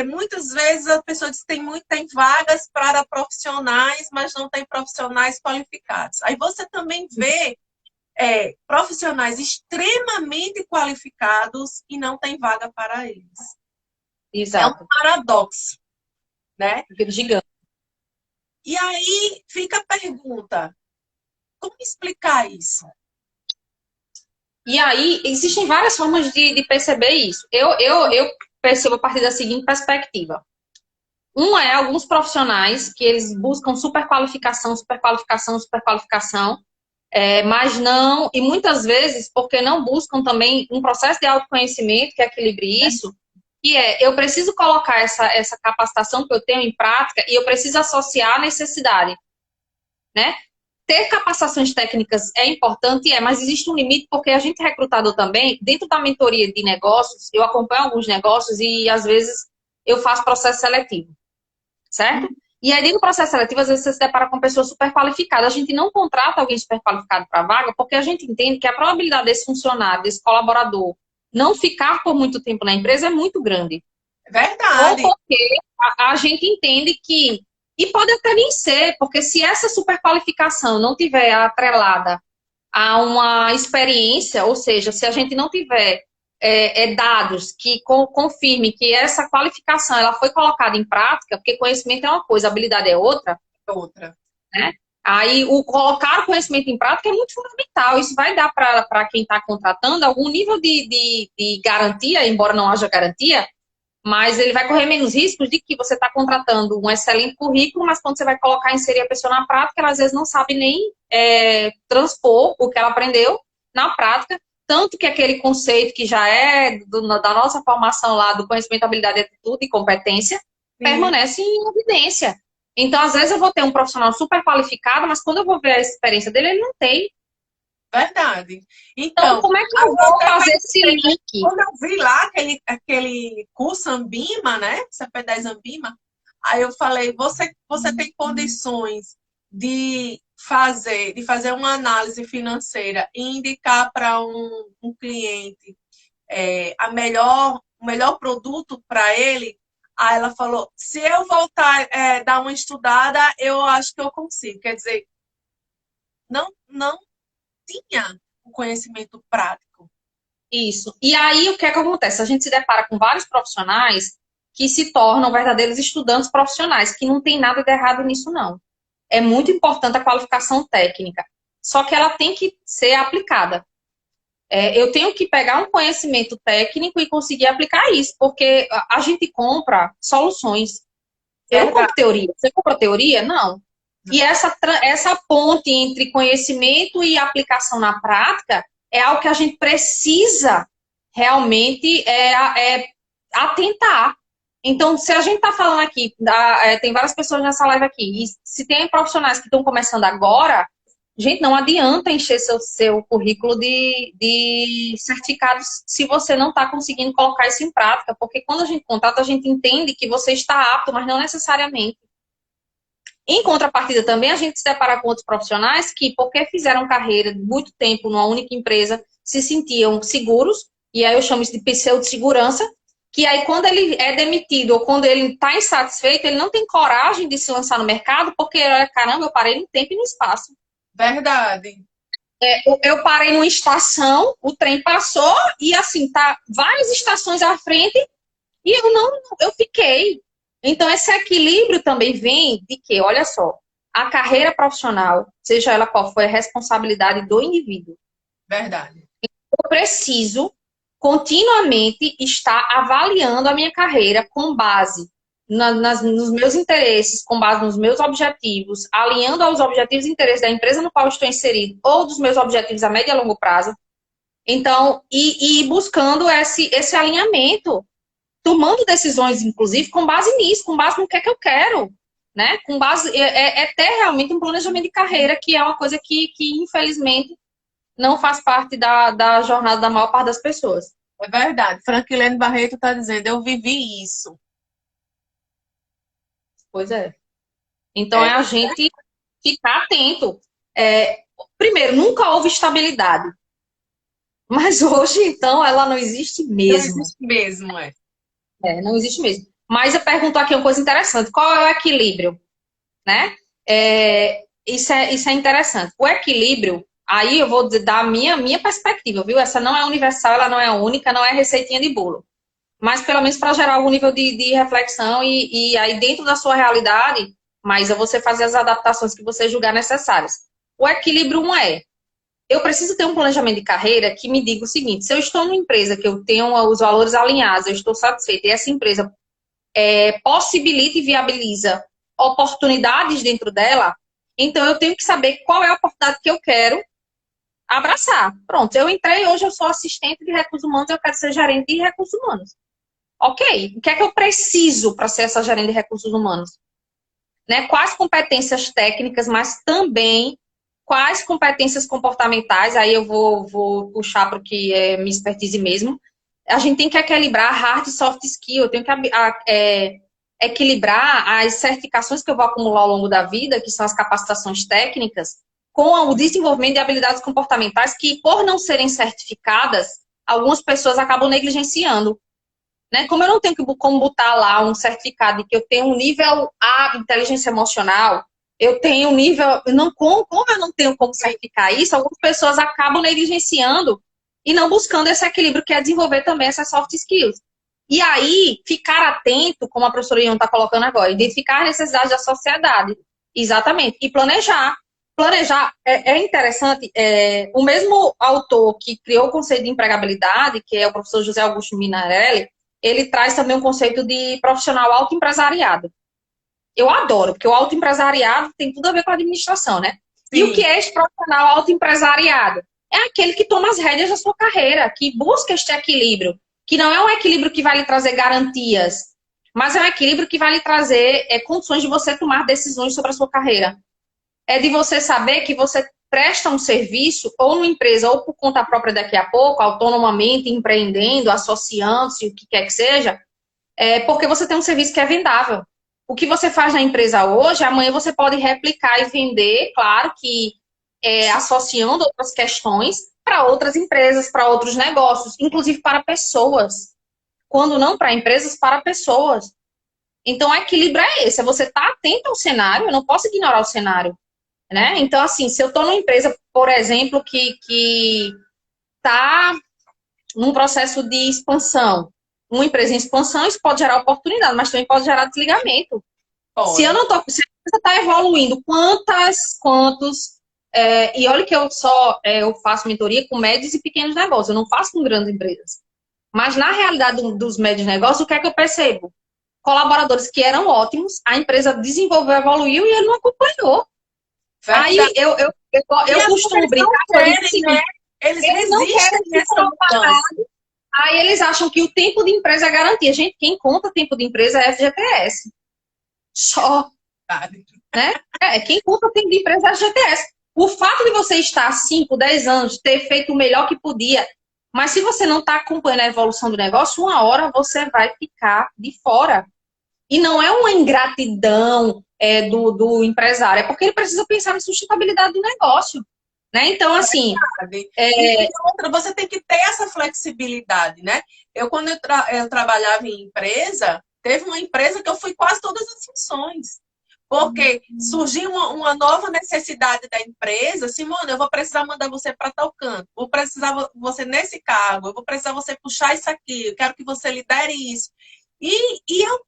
muitas vezes a pessoa diz que tem vagas para profissionais, mas não tem profissionais qualificados. Aí você também vê profissionais extremamente qualificados e não tem vaga para eles. Exato. É um paradoxo, né? Gigante. E aí fica a pergunta, como explicar isso? E aí, existem várias formas de perceber isso. Eu percebo a partir da seguinte perspectiva. Alguns profissionais que eles buscam superqualificação, mas não, e muitas vezes porque não buscam também um processo de autoconhecimento que equilibre isso, que eu preciso colocar essa capacitação que eu tenho em prática e eu preciso associar a necessidade, né? Ter capacitações técnicas é importante, mas existe um limite, porque a gente é recrutador também, dentro da mentoria de negócios, eu acompanho alguns negócios e, às vezes, eu faço processo seletivo, certo? E aí, dentro do processo seletivo, às vezes você se depara com uma pessoa super qualificada. A gente não contrata alguém super qualificado para a vaga, porque a gente entende que a probabilidade desse funcionário, desse colaborador, não ficar por muito tempo na empresa é muito grande. Verdade. Ou porque a gente entende que e pode até nem ser, porque se essa superqualificação não tiver atrelada a uma experiência, ou seja, se a gente não tiver dados que confirme que essa qualificação ela foi colocada em prática, porque conhecimento é uma coisa, habilidade é outra. Outra. Né? Aí, o colocar o conhecimento em prática é muito fundamental. Isso vai dar para quem está contratando algum nível de garantia, embora não haja garantia, mas ele vai correr menos riscos de que você está contratando um excelente currículo, mas quando você vai colocar, inserir a pessoa na prática, ela às vezes não sabe nem transpor o que ela aprendeu na prática, tanto que aquele conceito que já é da nossa formação lá, do conhecimento, habilidade, atitude e competência, permanece em evidência. Então, às vezes eu vou ter um profissional super qualificado, mas quando eu vou ver a experiência dele, ele não tem. Verdade. Então, como é que eu vou fazer esse link? Quando eu vi lá aquele curso Ambima, né? CP10 Ambima, aí eu falei, você tem condições de fazer uma análise financeira e indicar para um cliente o melhor produto para ele? Aí ela falou, se eu voltar dar uma estudada, eu acho que eu consigo. Quer dizer, não tinha o conhecimento prático. Isso. E aí, o que é que acontece? A gente se depara com vários profissionais que se tornam verdadeiros estudantes profissionais, que não tem nada de errado nisso, não. É muito importante a qualificação técnica, só que ela tem que ser aplicada. Eu tenho que pegar um conhecimento técnico e conseguir aplicar isso, porque a gente compra soluções. Eu não compro teoria. Você compra teoria? Não. E essa ponte entre conhecimento e aplicação na prática é algo que a gente precisa realmente atentar. Então, se a gente está falando aqui, tem várias pessoas nessa live aqui, e se tem profissionais que estão começando agora, gente, não adianta encher seu currículo de certificados se você não está conseguindo colocar isso em prática, porque quando a gente contrata, a gente entende que você está apto, mas não necessariamente. Em contrapartida também, a gente se depara com outros profissionais que, porque fizeram carreira muito tempo numa única empresa, se sentiam seguros, e aí eu chamo isso de pseudo-segurança, que aí quando ele é demitido ou quando ele está insatisfeito, ele não tem coragem de se lançar no mercado, porque, caramba, eu parei no tempo e no espaço. Verdade. Eu parei numa estação, o trem passou e assim, tá várias estações à frente e eu fiquei. Então, esse equilíbrio também vem de que, olha só, a carreira profissional, seja ela qual for, é responsabilidade do indivíduo. Verdade. Eu preciso continuamente estar avaliando a minha carreira com base nos meus interesses, com base nos meus objetivos, alinhando aos objetivos e interesses da empresa no qual estou inserido, ou dos meus objetivos a médio e a longo prazo. Então, e buscando esse alinhamento, tomando decisões, inclusive, com base nisso, com base no que é que eu quero, né? Com base, ter realmente um planejamento de carreira, que é uma coisa que infelizmente, não faz parte da jornada da maior parte das pessoas. É verdade. Franquilene Barreto está dizendo, eu vivi isso. Pois é. Então, é a gente ficar atento. Primeiro, nunca houve estabilidade. Mas hoje, então, ela não existe mesmo. Não existe mesmo, não existe mesmo. Mas eu pergunto aqui uma coisa interessante. Qual é o equilíbrio? Né? Isso é interessante. O equilíbrio, aí eu vou dar a minha perspectiva, viu? Essa não é universal, ela não é única, não é receitinha de bolo. Mas pelo menos para gerar algum nível de reflexão e aí dentro da sua realidade, mas você fazer as adaptações que você julgar necessárias. O equilíbrio eu preciso ter um planejamento de carreira que me diga o seguinte, se eu estou numa empresa que eu tenho os valores alinhados, eu estou satisfeita e essa empresa possibilita e viabiliza oportunidades dentro dela, então eu tenho que saber qual é a oportunidade que eu quero abraçar. Pronto, eu entrei, hoje eu sou assistente de recursos humanos, eu quero ser gerente de recursos humanos. Ok, o que é que eu preciso para ser essa gerente de recursos humanos? Né? Quais competências técnicas, mas também quais competências comportamentais, aí eu vou puxar para o que é minha expertise mesmo. A gente tem que equilibrar hard e soft skill, eu tenho que equilibrar as certificações que eu vou acumular ao longo da vida, que são as capacitações técnicas, com o desenvolvimento de habilidades comportamentais que, por não serem certificadas, algumas pessoas acabam negligenciando. Né? Como eu não tenho como botar lá um certificado de que eu tenho um nível A de inteligência emocional, eu tenho um nível... como eu não tenho como certificar isso, algumas pessoas acabam negligenciando e não buscando esse equilíbrio, que é desenvolver também essas soft skills. E aí, ficar atento, como a professora Ion está colocando agora, identificar as necessidades da sociedade. Exatamente. E planejar. planejar é interessante. O mesmo autor que criou o conceito de empregabilidade, que é o professor José Augusto Minarelli, ele traz também um conceito de profissional autoempresariado. Eu adoro, porque o autoempresariado tem tudo a ver com a administração, né? Sim. E o que é esse profissional autoempresariado? É aquele que toma as rédeas da sua carreira, que busca este equilíbrio, que não é um equilíbrio que vai lhe trazer garantias, mas é um equilíbrio que vai lhe trazer condições de você tomar decisões sobre a sua carreira. É de você saber que você presta um serviço, ou numa empresa, ou por conta própria daqui a pouco, autonomamente, empreendendo, associando-se, o que quer que seja, porque você tem um serviço que é vendável. O que você faz na empresa hoje, amanhã você pode replicar e vender, claro que associando outras questões para outras empresas, para outros negócios, inclusive para pessoas. Quando não para empresas, para pessoas. Então, o equilíbrio é esse, é você estar atento ao cenário, eu não posso ignorar o cenário. Né? Então, assim, se eu estou numa empresa, por exemplo, que está num processo de expansão, uma empresa em expansão, isso pode gerar oportunidade, mas também pode gerar desligamento. Se eu não tô, se a empresa está evoluindo, e olha que eu faço mentoria com médios e pequenos negócios, eu não faço com grandes empresas. Mas na realidade dos médios negócios, o que é que eu percebo? Colaboradores que eram ótimos, a empresa desenvolveu, evoluiu e ele não acompanhou. Aí eu costumo brincar com eles, né? Eles não querem essa mudança. Aí eles acham que o tempo de empresa é garantia. Gente, quem conta tempo de empresa é FGTS. Só. Né? Quem conta tempo de empresa é FGTS. O fato de você estar 5, 10 anos, ter feito o melhor que podia, mas se você não está acompanhando a evolução do negócio, uma hora você vai ficar de fora. E não é uma ingratidão do empresário, é porque ele precisa pensar na sustentabilidade do negócio. Né? Então, assim... E outra, você tem que ter essa flexibilidade, né? Quando eu trabalhava em empresa, teve uma empresa que eu fui quase todas as funções. Porque surgiu uma nova necessidade da empresa. Simone, eu vou precisar mandar você para tal canto. Vou precisar você nesse cargo. Eu vou precisar você puxar isso aqui. Eu quero que você lidere isso. E eu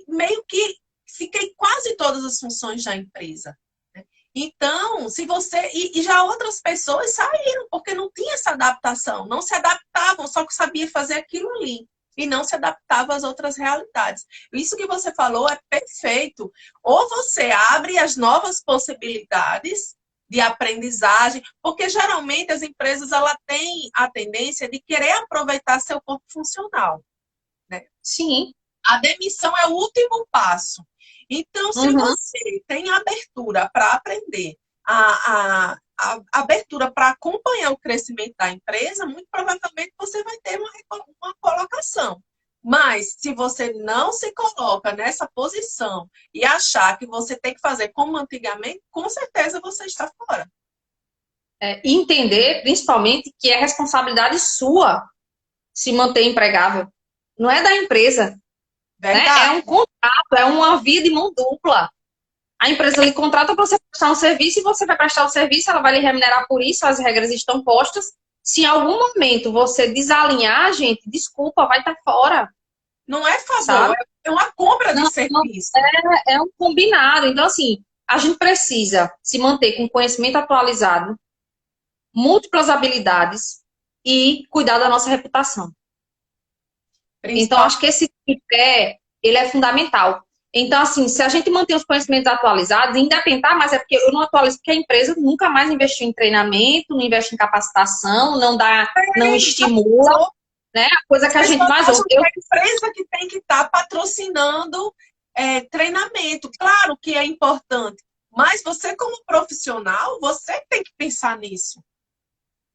meio que fiquei quase todas as funções da empresa. Né? Então, se você... E já outras pessoas saíram, porque não tinha essa adaptação. Não se adaptavam, só que sabia fazer aquilo ali. E não se adaptava às outras realidades. Isso que você falou é perfeito. Ou você abre as novas possibilidades de aprendizagem, porque geralmente as empresas ela têm a tendência de querer aproveitar seu corpo funcional. Né? Sim. A demissão é o último passo. Então, se você tem abertura para aprender, a abertura para acompanhar o crescimento da empresa, muito provavelmente você vai ter uma colocação. Mas, se você não se coloca nessa posição e achar que você tem que fazer como antigamente, com certeza você está fora. Entender, principalmente, que é responsabilidade sua se manter empregável. Não é da empresa. Né? É um contrato, é uma via de mão dupla. A empresa lhe contrata para você prestar um serviço e você vai prestar o serviço, ela vai lhe remunerar por isso, as regras estão postas. Se em algum momento você desalinhar, gente, desculpa, vai estar fora. Não é favor, é uma compra de serviço. É um combinado. Então, assim, a gente precisa se manter com conhecimento atualizado, múltiplas habilidades e cuidar da nossa reputação. Então, acho que esse tripé, ele é fundamental. Então, assim, se a gente mantém os conhecimentos atualizados, independente, mas é porque eu não atualizo, porque a empresa nunca mais investiu em treinamento, não investe em capacitação, não estimula, né? A coisa que a gente mais ouve. É a empresa que tem que estar patrocinando treinamento. Claro que é importante, mas você, como profissional, você tem que pensar nisso.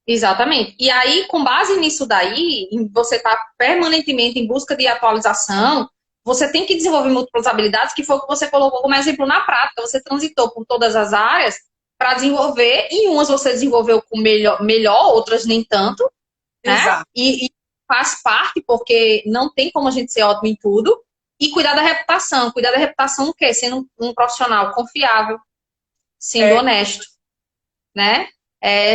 Exatamente. E aí, com base nisso daí, você está permanentemente em busca de atualização, você tem que desenvolver múltiplas habilidades, que foi o que você colocou como exemplo na prática. Você transitou por todas as áreas para desenvolver, e umas você desenvolveu com melhor, outras nem tanto. Né? E faz parte, porque não tem como a gente ser ótimo em tudo. E cuidar da reputação. Cuidar da reputação o quê? Sendo um profissional confiável, sendo honesto, né?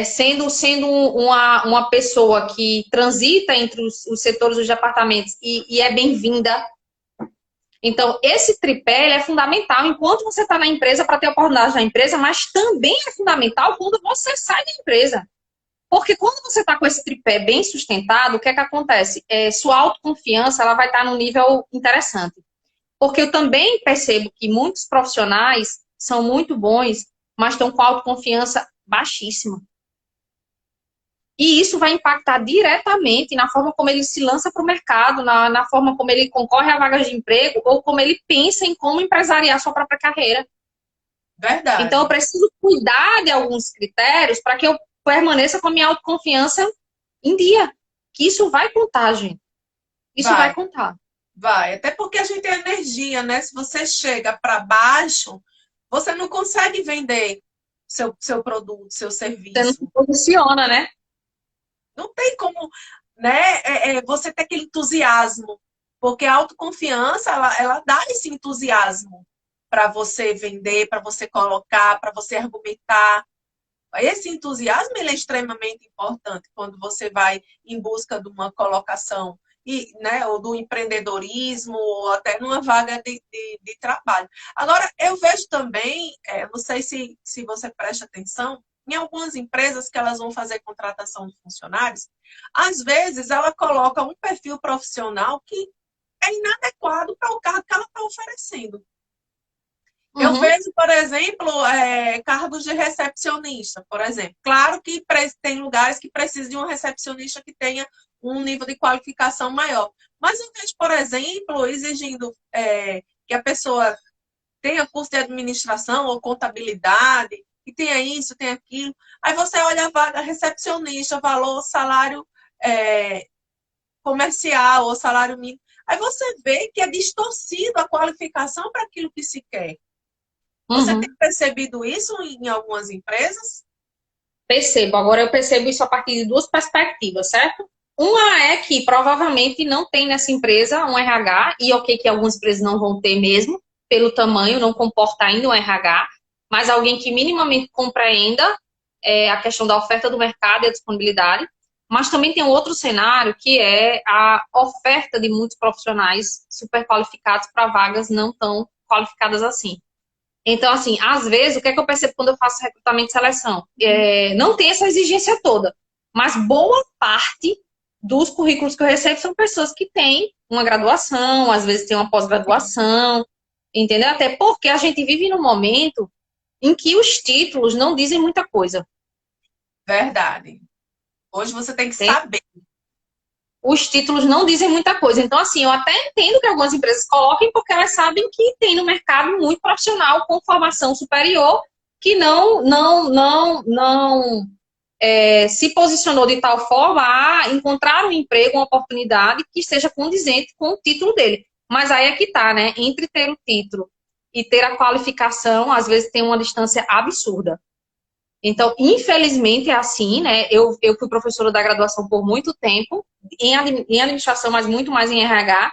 Sendo uma pessoa que transita entre os setores dos departamentos e é bem-vinda, Então, esse tripé ele é fundamental enquanto você está na empresa para ter oportunidade na empresa, mas também é fundamental quando você sai da empresa. Porque quando você está com esse tripé bem sustentado, o que é que acontece? Sua autoconfiança ela vai estar num nível interessante. Porque eu também percebo que muitos profissionais são muito bons, mas estão com autoconfiança baixíssima. E isso vai impactar diretamente na forma como ele se lança para o mercado, na forma como ele concorre a vagas de emprego ou como ele pensa em como empresariar sua própria carreira. Verdade. Então, eu preciso cuidar de alguns critérios para que eu permaneça com a minha autoconfiança em dia. Que isso vai contar, gente. Isso vai contar. Vai. Até porque a gente tem energia, né? Se você chega para baixo, você não consegue vender seu produto, seu serviço. Você não se posiciona, né? Não tem como, né, você ter aquele entusiasmo, porque a autoconfiança, ela dá esse entusiasmo para você vender, para você colocar, para você argumentar. Esse entusiasmo ele é extremamente importante quando você vai em busca de uma colocação, né, ou do empreendedorismo, ou até numa vaga de trabalho. Agora, eu vejo também, não sei se você presta atenção, em algumas empresas que elas vão fazer contratação de funcionários, às vezes ela coloca um perfil profissional que é inadequado para o cargo que ela está oferecendo. Eu vejo, por exemplo, cargos de recepcionista, por exemplo. Claro que tem lugares que precisam de um recepcionista que tenha um nível de qualificação maior. Mas eu vejo, por exemplo, exigindo que a pessoa tenha curso de administração ou contabilidade, que tenha isso, tenha aquilo. Aí você olha a vaga recepcionista, valor, salário comercial ou salário mínimo. Aí você vê que é distorcido a qualificação para aquilo que se quer. Você tem percebido isso em algumas empresas? Percebo. Agora eu percebo isso a partir de duas perspectivas, certo? Uma é que provavelmente não tem nessa empresa um RH, e ok que algumas empresas não vão ter mesmo, pelo tamanho, não comporta ainda um RH, mas alguém que minimamente compreenda a questão da oferta do mercado e a disponibilidade. Mas também tem um outro cenário, que é a oferta de muitos profissionais super qualificados para vagas não tão qualificadas assim. Então, assim, às vezes, o que é que eu percebo quando eu faço recrutamento e seleção? Não tem essa exigência toda, mas boa parte dos currículos que eu recebo são pessoas que têm uma graduação, às vezes têm uma pós-graduação, entendeu? Até porque a gente vive num momento em que os títulos não dizem muita coisa. Verdade. Hoje você tem que Entende? saber. Os títulos não dizem muita coisa. Então, assim, eu até entendo que algumas empresas coloquem porque elas sabem que tem no mercado muito profissional com formação superior que não se posicionou de tal forma a encontrar um emprego, uma oportunidade que seja condizente com o título dele. Mas aí é que tá, né? Entre ter o título e ter a qualificação, às vezes tem uma distância absurda. Então, infelizmente é assim, né? Eu fui professora da graduação por muito tempo, em administração, mas muito mais em RH,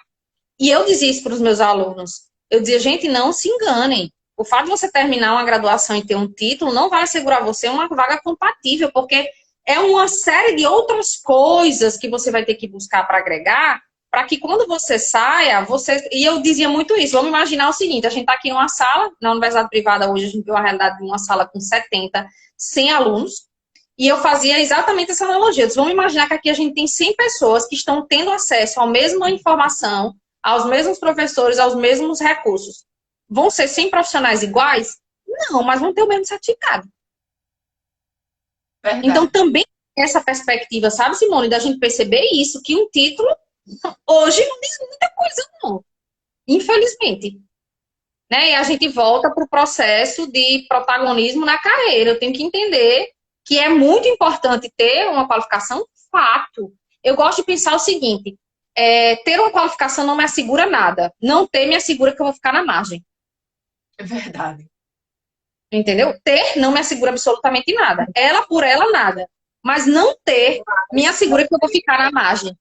e eu dizia isso para os meus alunos. Eu dizia, gente, não se enganem. O fato de você terminar uma graduação e ter um título não vai assegurar você uma vaga compatível, porque é uma série de outras coisas que você vai ter que buscar para agregar, para que quando você saia, você... E eu dizia muito isso. Vamos imaginar o seguinte, a gente está aqui numa sala, na universidade privada hoje a gente tem uma realidade de uma sala com 70, 100 alunos, e eu fazia exatamente essa analogia. Vamos imaginar que aqui a gente tem 100 pessoas que estão tendo acesso à mesma informação, aos mesmos professores, aos mesmos recursos. Vão ser 100 profissionais iguais? Não, mas vão ter o mesmo certificado. Verdade. Então, também essa perspectiva, sabe, Simone, da gente perceber isso, que um título hoje não diz muita coisa, não. Infelizmente. Né? E a gente volta para o processo de protagonismo na carreira. Eu tenho que entender que é muito importante ter uma qualificação, fato. Eu gosto de pensar o seguinte, ter uma qualificação não me assegura nada. Não ter me assegura que eu vou ficar na margem. É verdade. Entendeu? Ter não me assegura absolutamente nada. Ela por ela, nada. Mas não ter me assegura que eu vou ficar na margem.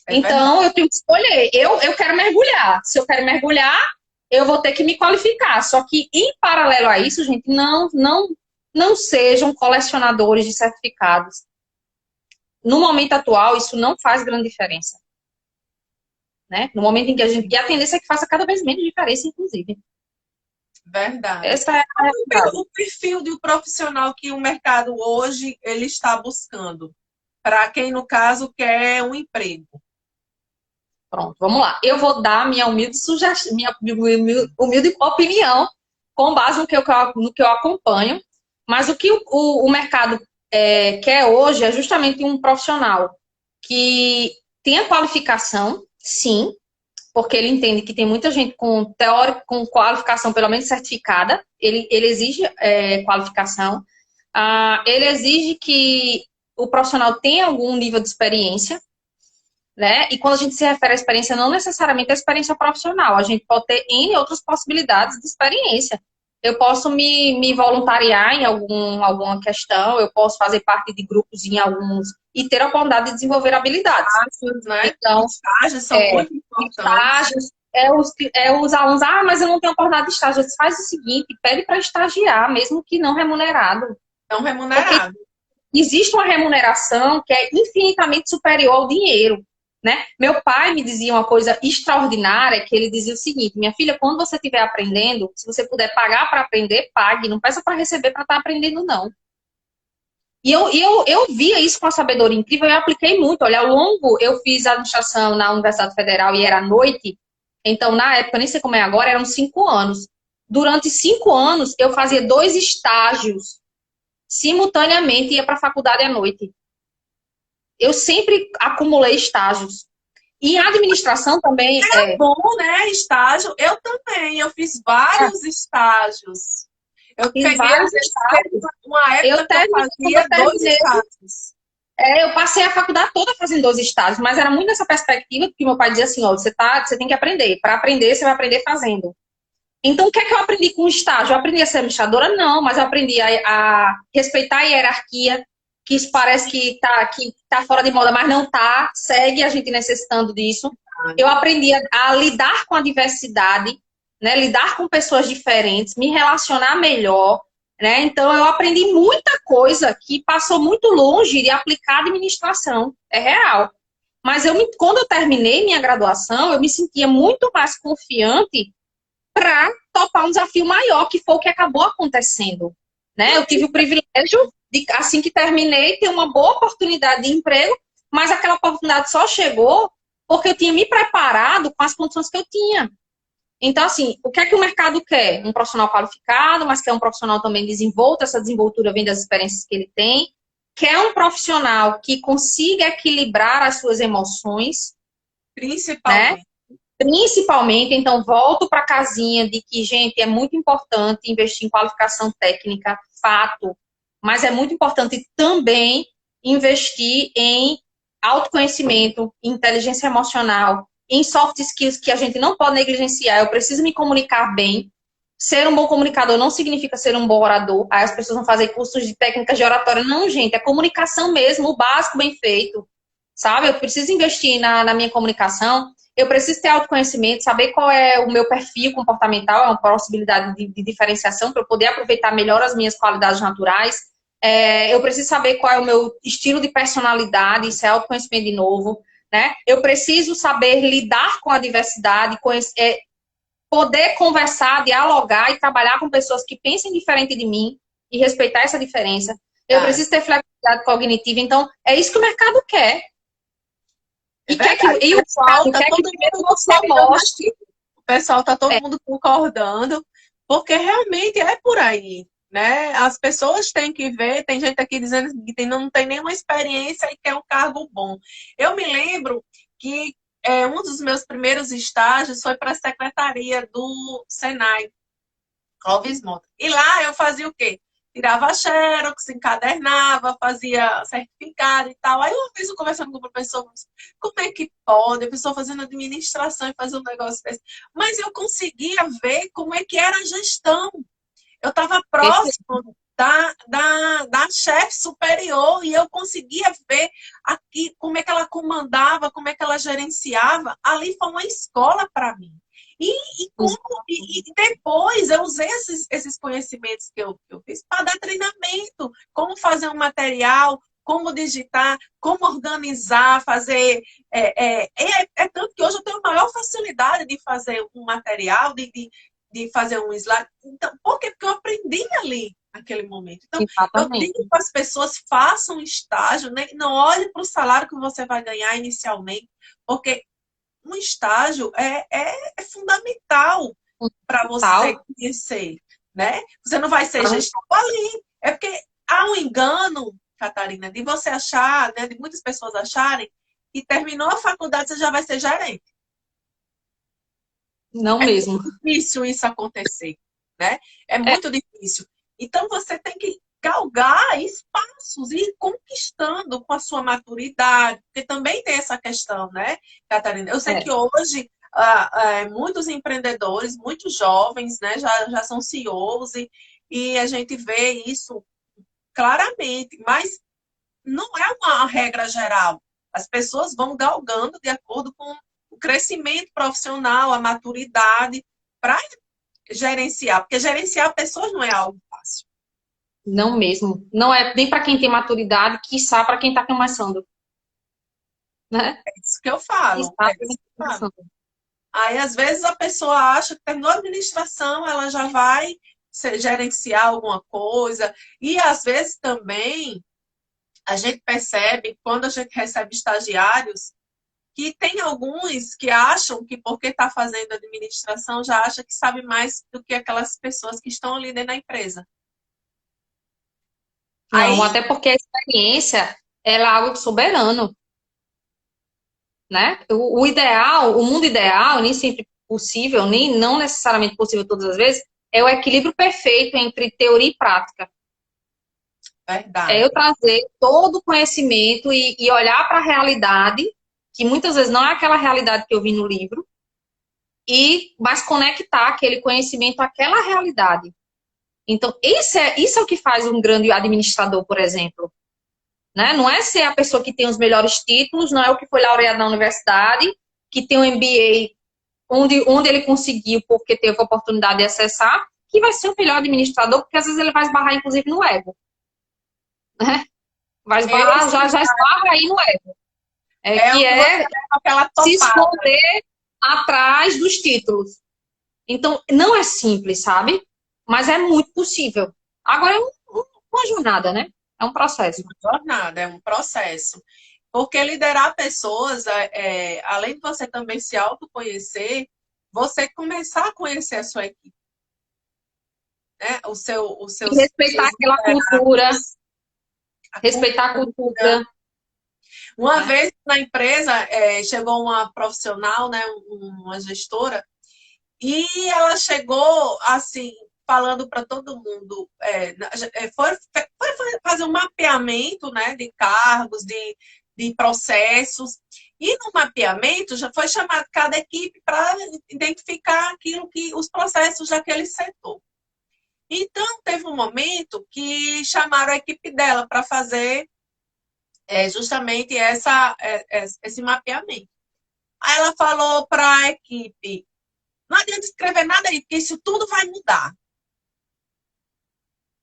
Então, eu tenho que escolher. Eu quero mergulhar. Se eu quero mergulhar, eu vou ter que me qualificar. Só que, em paralelo a isso, gente, não sejam colecionadores de certificados. No momento atual, isso não faz grande diferença. né? No momento em que a gente... E a tendência é que faça cada vez menos diferença, inclusive. Verdade. Essa é a realidade. O perfil de um profissional que o mercado hoje ele está buscando, para quem, no caso, quer um emprego. Pronto, vamos lá. Eu vou dar minha humilde sugestão, minha humilde opinião com base no que eu acompanho. Mas o que o mercado quer hoje é justamente um profissional que tenha qualificação, sim, porque ele entende que tem muita gente com teórico, com qualificação pelo menos certificada, ele exige qualificação, ele exige que o profissional tenha algum nível de experiência, né? E quando a gente se refere à experiência, não necessariamente a experiência profissional, a gente pode ter N outras possibilidades de experiência. Eu posso me voluntariar em alguma questão, eu posso fazer parte de grupos em alguns e ter a oportunidade de desenvolver habilidades. Estágios, né? Então, estágios são muito importantes. Estágios, os alunos, mas eu não tenho oportunidade de estágio. Faz o seguinte, pede para estagiar, mesmo que não remunerado. Não remunerado. Porque existe uma remuneração que é infinitamente superior ao dinheiro. Né? Meu pai me dizia uma coisa extraordinária, que ele dizia o seguinte: minha filha, quando você estiver aprendendo, se você puder pagar para aprender, pague, não peça para receber para estar aprendendo, não. E eu via isso com uma sabedoria incrível, eu apliquei muito. Olha, ao longo, eu fiz administração na Universidade Federal e era à noite, então na época, nem sei como é agora, eram 5 anos. Durante 5 anos, eu fazia 2 estágios simultaneamente e ia para a faculdade à noite. Eu sempre acumulei estágios. E a administração também é bom, né? Estágio. Eu também. Eu fiz vários estágios. Eu fiz vários estágios. Uma época que eu fazia 2 estágios. Eu passei a faculdade toda fazendo 2 estágios, mas era muito nessa perspectiva, porque meu pai dizia assim, ó, você tem que aprender. Para aprender, você vai aprender fazendo. Então, o que é que eu aprendi com o estágio? Eu aprendi a ser administradora? Não, mas eu aprendi a respeitar a hierarquia, que isso parece que tá fora de moda, mas não tá, segue a gente necessitando disso. Eu aprendi a lidar com a diversidade, né, lidar com pessoas diferentes, me relacionar melhor, né? Então, eu aprendi muita coisa que passou muito longe de aplicar a administração, é real. Mas quando eu terminei minha graduação, eu me sentia muito mais confiante para topar um desafio maior, que foi o que acabou acontecendo. Né? Eu tive o privilégio de, assim que terminei, ter uma boa oportunidade de emprego, mas aquela oportunidade só chegou porque eu tinha me preparado com as condições que eu tinha. Então, assim, o que é que o mercado quer? Um profissional qualificado, mas quer um profissional também desenvolto, essa desenvoltura vem das experiências que ele tem. Quer um profissional que consiga equilibrar as suas emoções. Principalmente. Né? Principalmente, então, volto para a casinha de que, gente, é muito importante investir em qualificação técnica, fato, mas é muito importante também investir em autoconhecimento, em inteligência emocional, em soft skills que a gente não pode negligenciar. Eu preciso me comunicar bem. Ser um bom comunicador não significa ser um bom orador. Aí as pessoas vão fazer cursos de técnicas de oratória. Não, gente, é comunicação mesmo, o básico bem feito. Sabe? Eu preciso investir na minha comunicação. Eu preciso ter autoconhecimento, saber qual é o meu perfil comportamental, é uma possibilidade de diferenciação para eu poder aproveitar melhor as minhas qualidades naturais. Eu preciso saber qual é o meu estilo de personalidade, isso é autoconhecimento de novo. Né? Eu preciso saber lidar com a diversidade, poder conversar, dialogar e trabalhar com pessoas que pensem diferente de mim e respeitar essa diferença. Eu preciso ter flexibilidade cognitiva. Então, é isso que o mercado quer. E o pessoal tá todo mundo concordando, porque realmente é por aí, né? As pessoas têm que ver, tem gente aqui dizendo que não tem nenhuma experiência e quer um cargo bom. Eu me lembro que um dos meus primeiros estágios foi para a secretaria do Senai, Clóvis Mota. E lá eu fazia o quê? Tirava xerox, encadernava, fazia certificado e tal. Aí uma vez eu conversando com o professor, como é que pode? A pessoa fazendo administração e fazer um negócio desse. Mas eu conseguia ver como é que era a gestão. Eu estava próximo da chefe superior e eu conseguia ver aqui como é que ela comandava, como é que ela gerenciava. Ali foi uma escola para mim. E depois eu usei esses conhecimentos que eu fiz para dar treinamento, como fazer um material, como digitar, como organizar, fazer. Tanto que hoje eu tenho maior facilidade de fazer um material, de fazer um slide. Então, por quê? Porque eu aprendi ali naquele momento. Então, Exatamente. eu digo para as pessoas, façam estágio, né? Não olhe para o salário que você vai ganhar inicialmente, porque um estágio é fundamental para você conhecer, né? Você não vai ser gestor ali. É porque há um engano, Catarina, de você achar, né, de muitas pessoas acharem que terminou a faculdade, você já vai ser gerente. Não mesmo. É muito difícil isso acontecer, né? É muito difícil. Então, você tem que galgar espaços e ir conquistando com a sua maturidade, porque também tem essa questão, né, Catarina? Eu sei que hoje muitos empreendedores, muitos jovens, né, já são CEOs e a gente vê isso claramente, mas não é uma regra geral. As pessoas vão galgando de acordo com o crescimento profissional, a maturidade, para gerenciar, porque gerenciar pessoas não é algo fácil. Não mesmo. Não é nem para quem tem maturidade, quiçá para quem está começando. Né? É isso que eu falo. Aí, às vezes, a pessoa acha que terminou a administração, ela já vai gerenciar alguma coisa. E, às vezes, também, a gente percebe, quando a gente recebe estagiários, que tem alguns que acham que porque está fazendo administração, já acha que sabe mais do que aquelas pessoas que estão ali dentro da empresa. Não, até porque a experiência, ela é algo soberano. Né? O ideal, o mundo ideal, nem sempre possível, nem não necessariamente possível todas as vezes, é o equilíbrio perfeito entre teoria e prática. Verdade. É eu trazer todo o conhecimento e olhar para a realidade, que muitas vezes não é aquela realidade que eu vi no livro, mas conectar aquele conhecimento àquela realidade. Então, isso é o que faz um grande administrador, por exemplo. Né? Não é ser a pessoa que tem os melhores títulos, não é o que foi laureado na universidade, que tem um MBA onde ele conseguiu porque teve a oportunidade de acessar, que vai ser o melhor administrador, porque às vezes ele vai esbarrar, inclusive, no ego. Né? Vai esbarrar, já esbarra aí no ego. Se esconder atrás dos títulos. Então, não é simples, sabe? Mas é muito possível. Agora é uma jornada, né? É um processo. Uma jornada, é um processo. Porque liderar pessoas, além de você também se autoconhecer, você começar a conhecer a sua equipe. Né? E respeitar aquela cultura. Respeitar a cultura. Uma vez na empresa, chegou uma profissional, né, uma gestora, e ela chegou, assim, falando para todo mundo, foi fazer um mapeamento, né, de cargos, de processos, e no mapeamento já foi chamado cada equipe para identificar os processos daquele setor. Então, teve um momento que chamaram a equipe dela para fazer justamente esse mapeamento. Aí ela falou para a equipe, não adianta escrever nada aí, porque isso tudo vai mudar.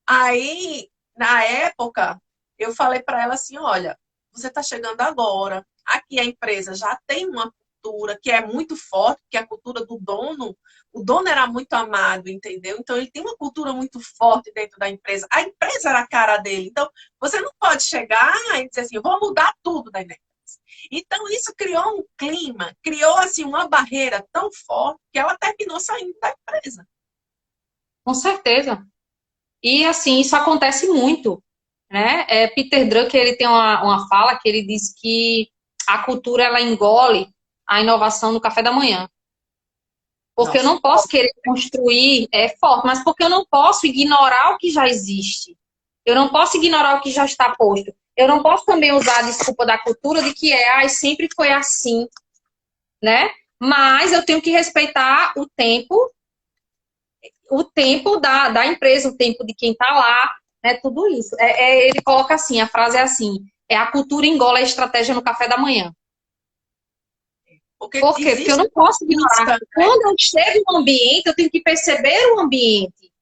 Aí, na época, eu falei para ela assim, olha, você está chegando agora, aqui a empresa já tem uma cultura que é muito forte, que é a cultura do dono. O dono era muito amado, entendeu? Então, ele tem uma cultura muito forte dentro da empresa. A empresa era a cara dele. Então, você não pode chegar e dizer assim, eu vou mudar tudo da empresa. Então, isso criou um clima, criou, assim, uma barreira tão forte que ela terminou saindo da empresa. Com certeza. E, assim, isso acontece muito, né? Peter Drucker, ele tem uma fala que ele diz que a cultura, ela engole a inovação no café da manhã. Porque eu não posso querer construir forte, mas porque eu não posso ignorar o que já existe. Eu não posso ignorar o que já está posto. Eu não posso também usar a desculpa da cultura de que sempre foi assim, né? Mas eu tenho que respeitar o tempo da empresa, o tempo de quem está lá, né? Tudo isso. Ele coloca assim, a frase é assim, a cultura engole a estratégia no café da manhã. Por quê? Porque eu não posso ignorar. Quando eu chego no ambiente, eu tenho que perceber o ambiente.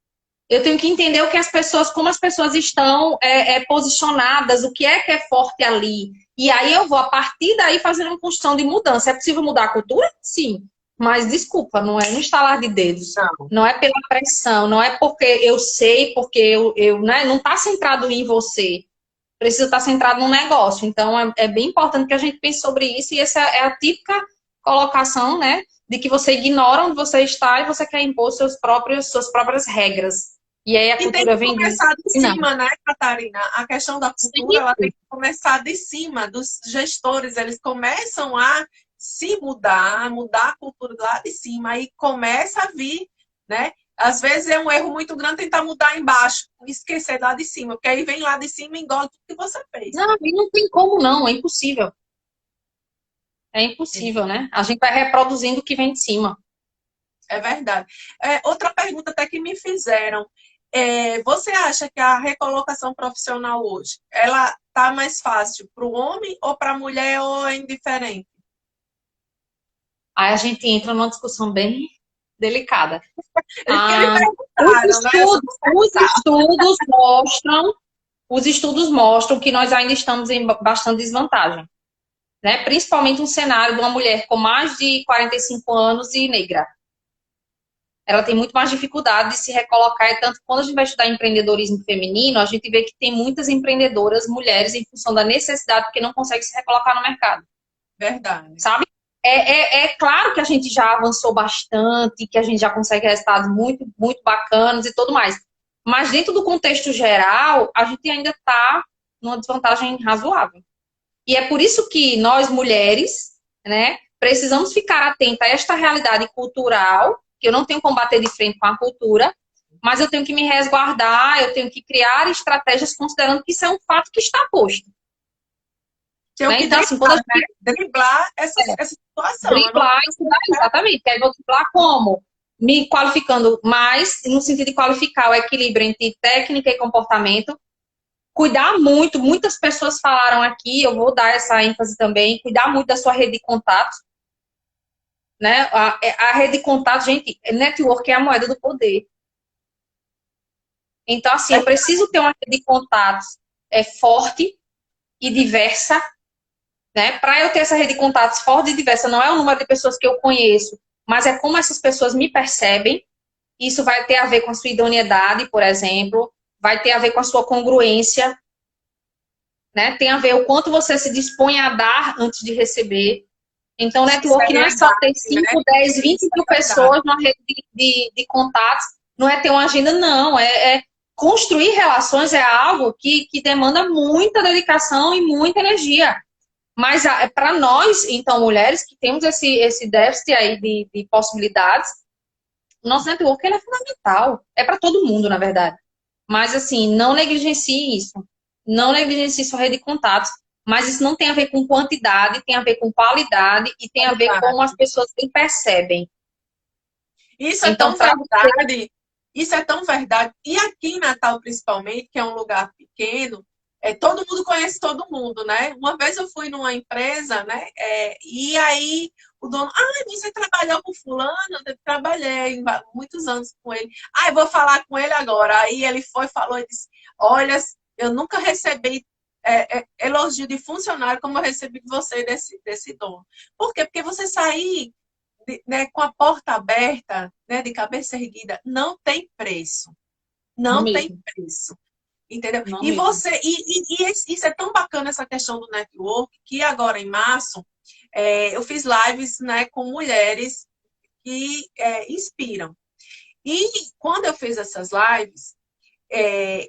Eu tenho que entender o que as pessoas, como as pessoas estão posicionadas, o que é forte ali. E aí eu vou, a partir daí, fazer uma construção de mudança. É possível mudar a cultura? Sim. Mas, desculpa, não é no estalar de dedos. Não. Não é pela pressão, não é porque eu sei, porque né, não está centrado em você. Precisa estar centrado no negócio. Então, é bem importante que a gente pense sobre isso. E essa é a típica colocação, né, de que você ignora onde você está e você quer impor suas próprias regras. E aí a E tem cultura que vem disso. começar de Não. cima, né, Catarina? A questão da cultura, ela tem que começar de cima, dos gestores. Eles começam a se mudar, a mudar a cultura lá de cima, aí começa a vir, né? Às vezes é um erro muito grande tentar mudar embaixo, esquecer lá de cima, porque aí vem lá de cima e engole tudo que você fez. Não, e não tem como não, é impossível. É impossível, né? A gente vai reproduzindo o que vem de cima. É verdade. Outra pergunta até que me fizeram. Você acha que a recolocação profissional hoje, ela tá mais fácil para o homem ou para a mulher ou é indiferente? Aí a gente entra numa discussão bem delicada. Eles que me Os perguntaram, né? Eu sou estudos, os estudos mostram que nós ainda estamos em bastante desvantagem, né? Principalmente um cenário de uma mulher com mais de 45 anos e negra. Ela tem muito mais dificuldade de se recolocar, e tanto que quando a gente vai estudar empreendedorismo feminino, a gente vê que tem muitas empreendedoras mulheres em função da necessidade, porque não conseguem se recolocar no mercado. Verdade. Sabe? É claro que a gente já avançou bastante, que a gente já consegue resultados muito, muito bacanas e tudo mais. Mas dentro do contexto geral, a gente ainda está numa desvantagem razoável. E é por isso que nós, mulheres, né, precisamos ficar atentas a esta realidade cultural, que eu não tenho que combater de frente com a cultura, mas eu tenho que me resguardar, eu tenho que criar estratégias considerando que isso é um fato que está posto. Tenho que Então, assim, driblar essa situação. Driblar, estudar, exatamente. Aí vou driblar como? Me qualificando mais, no sentido de qualificar o equilíbrio entre técnica e comportamento. Cuidar muito, muitas pessoas falaram aqui, eu vou dar essa ênfase também, cuidar muito da sua rede de contatos. Né? A rede de contatos, gente, network é a moeda do poder. Então, assim, eu preciso ter uma rede de contatos forte e diversa, né? Para eu ter essa rede de contatos forte e diversa, não é o número de pessoas que eu conheço, mas é como essas pessoas me percebem. Isso vai ter a ver com a sua idoneidade, por exemplo, vai ter a ver com a sua congruência, né? Tem a ver o quanto você se dispõe a dar antes de receber. Então, network não é só ter 5, 10, 20 mil pessoas numa rede de contatos, não é ter uma agenda, não. Construir relações é algo que demanda muita dedicação e muita energia. Mas para nós, então, mulheres que temos esse déficit aí de possibilidades, o nosso network ele é fundamental. É para todo mundo, na verdade. Mas, assim, não negligencie isso. Não negligencie sua rede de contatos. Mas isso não tem a ver com quantidade, tem a ver com qualidade e tem a ver com como as pessoas se percebem. Isso é então, tão verdade. Isso é tão verdade. E aqui em Natal, principalmente, que é um lugar pequeno, todo mundo conhece todo mundo, né? Uma vez eu fui numa empresa, né? E aí o dono, você trabalhou com fulano? Eu trabalhei muitos anos com ele. Eu vou falar com ele agora. Aí ele falou e disse, olha, eu nunca recebi elogio de funcionário como eu recebi de você desse dono. Por quê? Porque você sair né, com a porta aberta, né, de cabeça erguida, não tem preço. Não tem preço. Entendeu? Não e mesmo. você isso é tão bacana, essa questão do network, que agora em março eu fiz lives, né, com mulheres que inspiram. E quando eu fiz essas lives,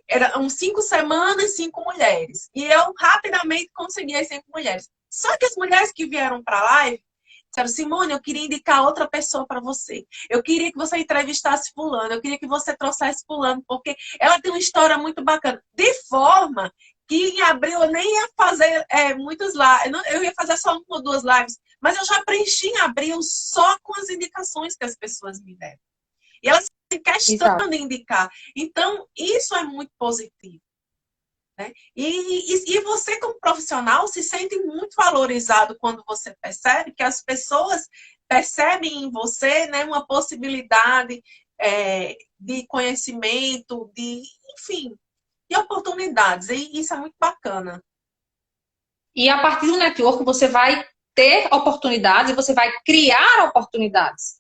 eram 5 semanas, 5 mulheres. E eu rapidamente consegui as 5 mulheres. Só que as mulheres que vieram para a live disseram, Simone, eu queria indicar outra pessoa para você. Eu queria que você entrevistasse fulano. Eu queria que você trouxesse fulano, porque ela tem uma história muito bacana. De forma que em abril eu nem ia fazer muitas lives. Eu ia fazer só 1 ou 2 lives. Mas eu já preenchi em abril só com as indicações que as pessoas me deram. E elas têm questão de indicar. Então, isso é muito positivo. Né? E você, como profissional, se sente muito valorizado quando você percebe que as pessoas percebem em você, né, uma possibilidade de conhecimento, enfim, de oportunidades. E isso é muito bacana. E a partir do network você vai ter oportunidades e você vai criar oportunidades.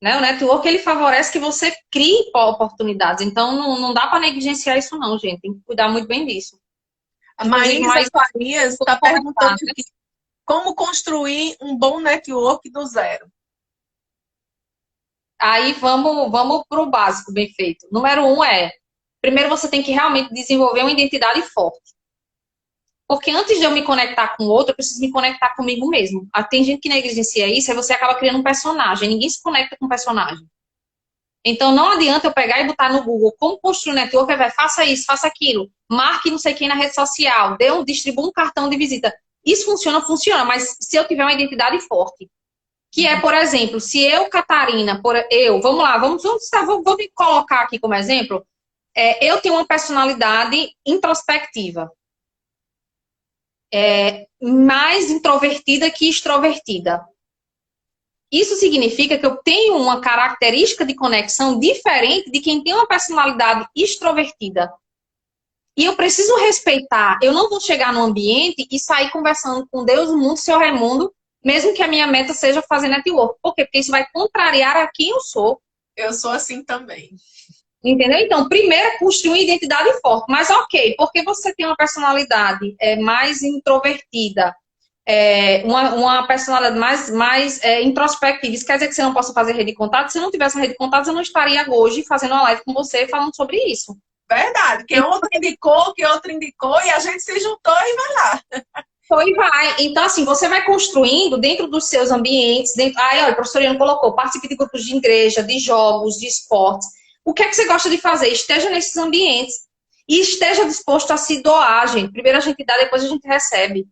Né? O network, ele favorece que você crie oportunidades. Então, não dá para negligenciar isso não, gente. Tem que cuidar muito bem disso. A Maísa Farias está perguntando aqui, como construir um bom network do zero? Aí, vamos para o básico, bem feito. Número 1 primeiro você tem que realmente desenvolver uma identidade forte. Porque antes de eu me conectar com o outro, eu preciso me conectar comigo mesmo. Tem gente que negligencia isso, aí você acaba criando um personagem. Ninguém se conecta com personagem. Então, não adianta eu pegar e botar no Google como construir um network, faça isso, faça aquilo, marque não sei quem na rede social, distribua um cartão de visita. Isso funciona, mas se eu tiver uma identidade forte, que é, por exemplo, se eu, Catarina, vamos lá, vou me colocar aqui como exemplo, eu tenho uma personalidade introspectiva, mais introvertida que extrovertida. Isso significa que eu tenho uma característica de conexão diferente de quem tem uma personalidade extrovertida. E eu preciso respeitar. Eu não vou chegar no ambiente e sair conversando com Deus, o mundo, seu Raimundo, mesmo que a minha meta seja fazer network. Por quê? Porque isso vai contrariar a quem eu sou. Eu sou assim também. Entendeu? Então, primeiro é construir uma identidade forte. Mas ok, porque você tem uma personalidade mais introvertida, uma personalidade mais introspectiva. Isso quer dizer que você não possa fazer rede de contatos? Se eu não tivesse uma rede de contatos, eu não estaria hoje fazendo uma live com você falando sobre isso. Verdade, que outro indicou, e a gente se juntou e vai lá. Foi, vai. Então, assim, você vai construindo dentro dos seus ambientes, olha, o professor Ian colocou, participe de grupos de igreja, de jogos, de esportes. O que é que você gosta de fazer? Esteja nesses ambientes. E esteja disposto a se doar, gente. Primeiro a gente dá, depois a gente recebe.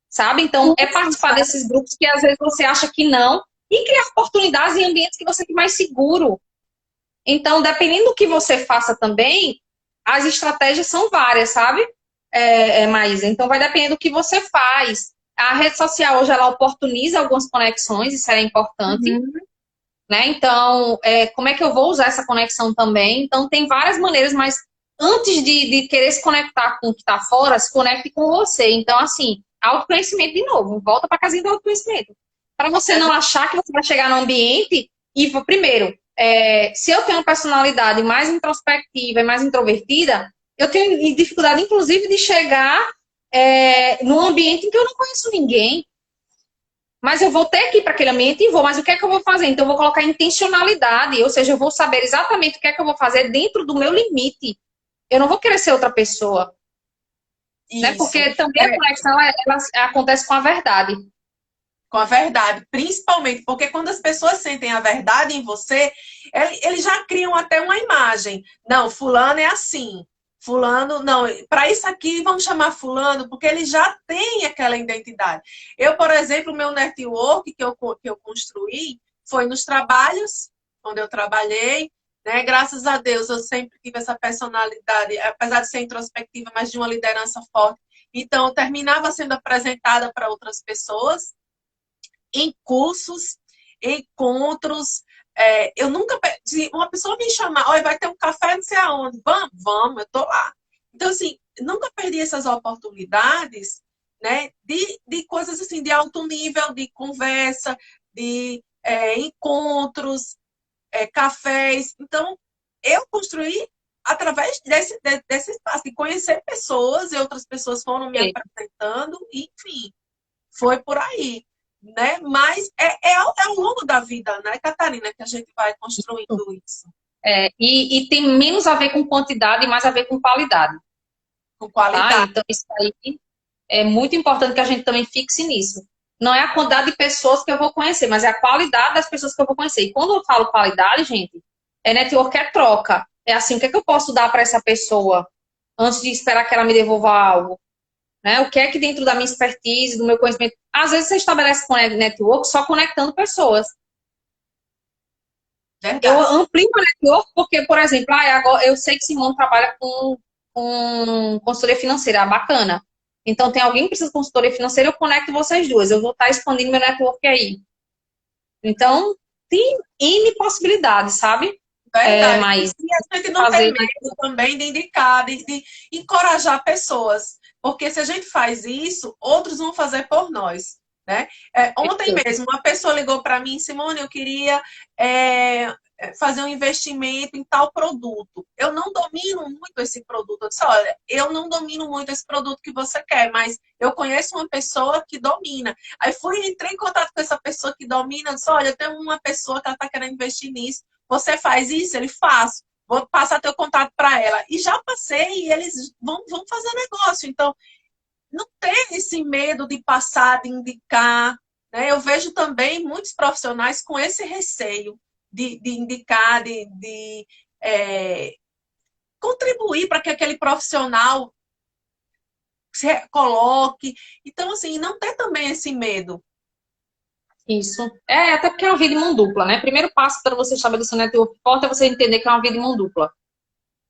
Sabe? Então, participar desses grupos que às vezes você acha que não, e criar oportunidades em ambientes que você tem mais seguro. Então, dependendo do que você faça também, as estratégias são várias, sabe, Maísa? Então, vai depender do que você faz. A rede social hoje, ela oportuniza algumas conexões, isso é importante. Né? Então, como é que eu vou usar essa conexão também? Então, tem várias maneiras, mas antes de querer se conectar com o que está fora, se conecte com você. Então, assim, autoconhecimento de novo. Volta para a casinha do autoconhecimento. Para você não achar que você vai chegar no ambiente e, primeiro, se eu tenho uma personalidade mais introspectiva e mais introvertida, eu tenho dificuldade, inclusive, de chegar num ambiente em que eu não conheço ninguém. Mas eu vou ter que ir para aquele ambiente e vou. Mas o que é que eu vou fazer? Então, eu vou colocar intencionalidade. Ou seja, eu vou saber exatamente o que é que eu vou fazer dentro do meu limite. Eu não vou querer ser outra pessoa. Né? Porque também a conexão ela acontece com a verdade. Com a verdade, principalmente porque quando as pessoas sentem a verdade em você, eles já criam até uma imagem. Não, fulano é assim. Fulano, não, para isso aqui vamos chamar fulano, porque ele já tem aquela identidade. Eu, por exemplo, o meu network que eu construí foi nos trabalhos, onde eu trabalhei, né? Graças a Deus eu sempre tive essa personalidade, apesar de ser introspectiva, mas de uma liderança forte. Então, eu terminava sendo apresentada para outras pessoas, em cursos, encontros. Eu nunca. Se uma pessoa me chamar, olha, vai ter um café não sei aonde, vamos, eu tô lá. Então, assim, nunca perdi essas oportunidades, né, de coisas assim, de alto nível, de conversa, de encontros, cafés. Então, eu construí através desse espaço, de conhecer pessoas, e outras pessoas foram me apresentando, enfim, foi por aí. Né? Mas ao longo da vida, né, Catarina, que a gente vai construindo isso. E tem menos a ver com quantidade e mais a ver com qualidade. Com qualidade. Tá? Então, isso aí é muito importante que a gente também fixe nisso. Não é a quantidade de pessoas que eu vou conhecer, mas é a qualidade das pessoas que eu vou conhecer. E quando eu falo qualidade, gente, network é troca. É assim, o que é que eu posso dar para essa pessoa antes de esperar que ela me devolva algo? Né? O que é que dentro da minha expertise, do meu conhecimento... Às vezes você estabelece network só conectando pessoas. Verdade. Eu amplio o network porque, por exemplo, agora eu sei que Simone trabalha com consultoria financeira, bacana. Então, tem alguém que precisa de consultoria financeira, eu conecto vocês duas. Eu vou estar expandindo meu network aí. Então, tem N possibilidades, sabe? Verdade. Mas E a gente não fazer... tem medo também de indicar, de encorajar pessoas. Porque se a gente faz isso, outros vão fazer por nós. Né? Ontem mesmo, uma pessoa ligou para mim, Simone, eu queria fazer um investimento em tal produto. Eu não domino muito esse produto. Eu disse, olha, eu não domino muito esse produto que você quer, mas eu conheço uma pessoa que domina. Aí entrei em contato com essa pessoa que domina, disse, olha, tem uma pessoa que ela está querendo investir nisso. Você faz isso? Ele faz. Vou passar teu contato para ela. E já passei e eles vão fazer negócio. Então, não ter esse medo de passar, de indicar. Né? Eu vejo também muitos profissionais com esse receio de indicar, de contribuir para que aquele profissional se coloque. Então, assim, não ter também esse medo. Isso. Até porque é uma vida em mão dupla, né? Primeiro passo para você estabelecer um network forte é você entender que é uma vida em mão dupla.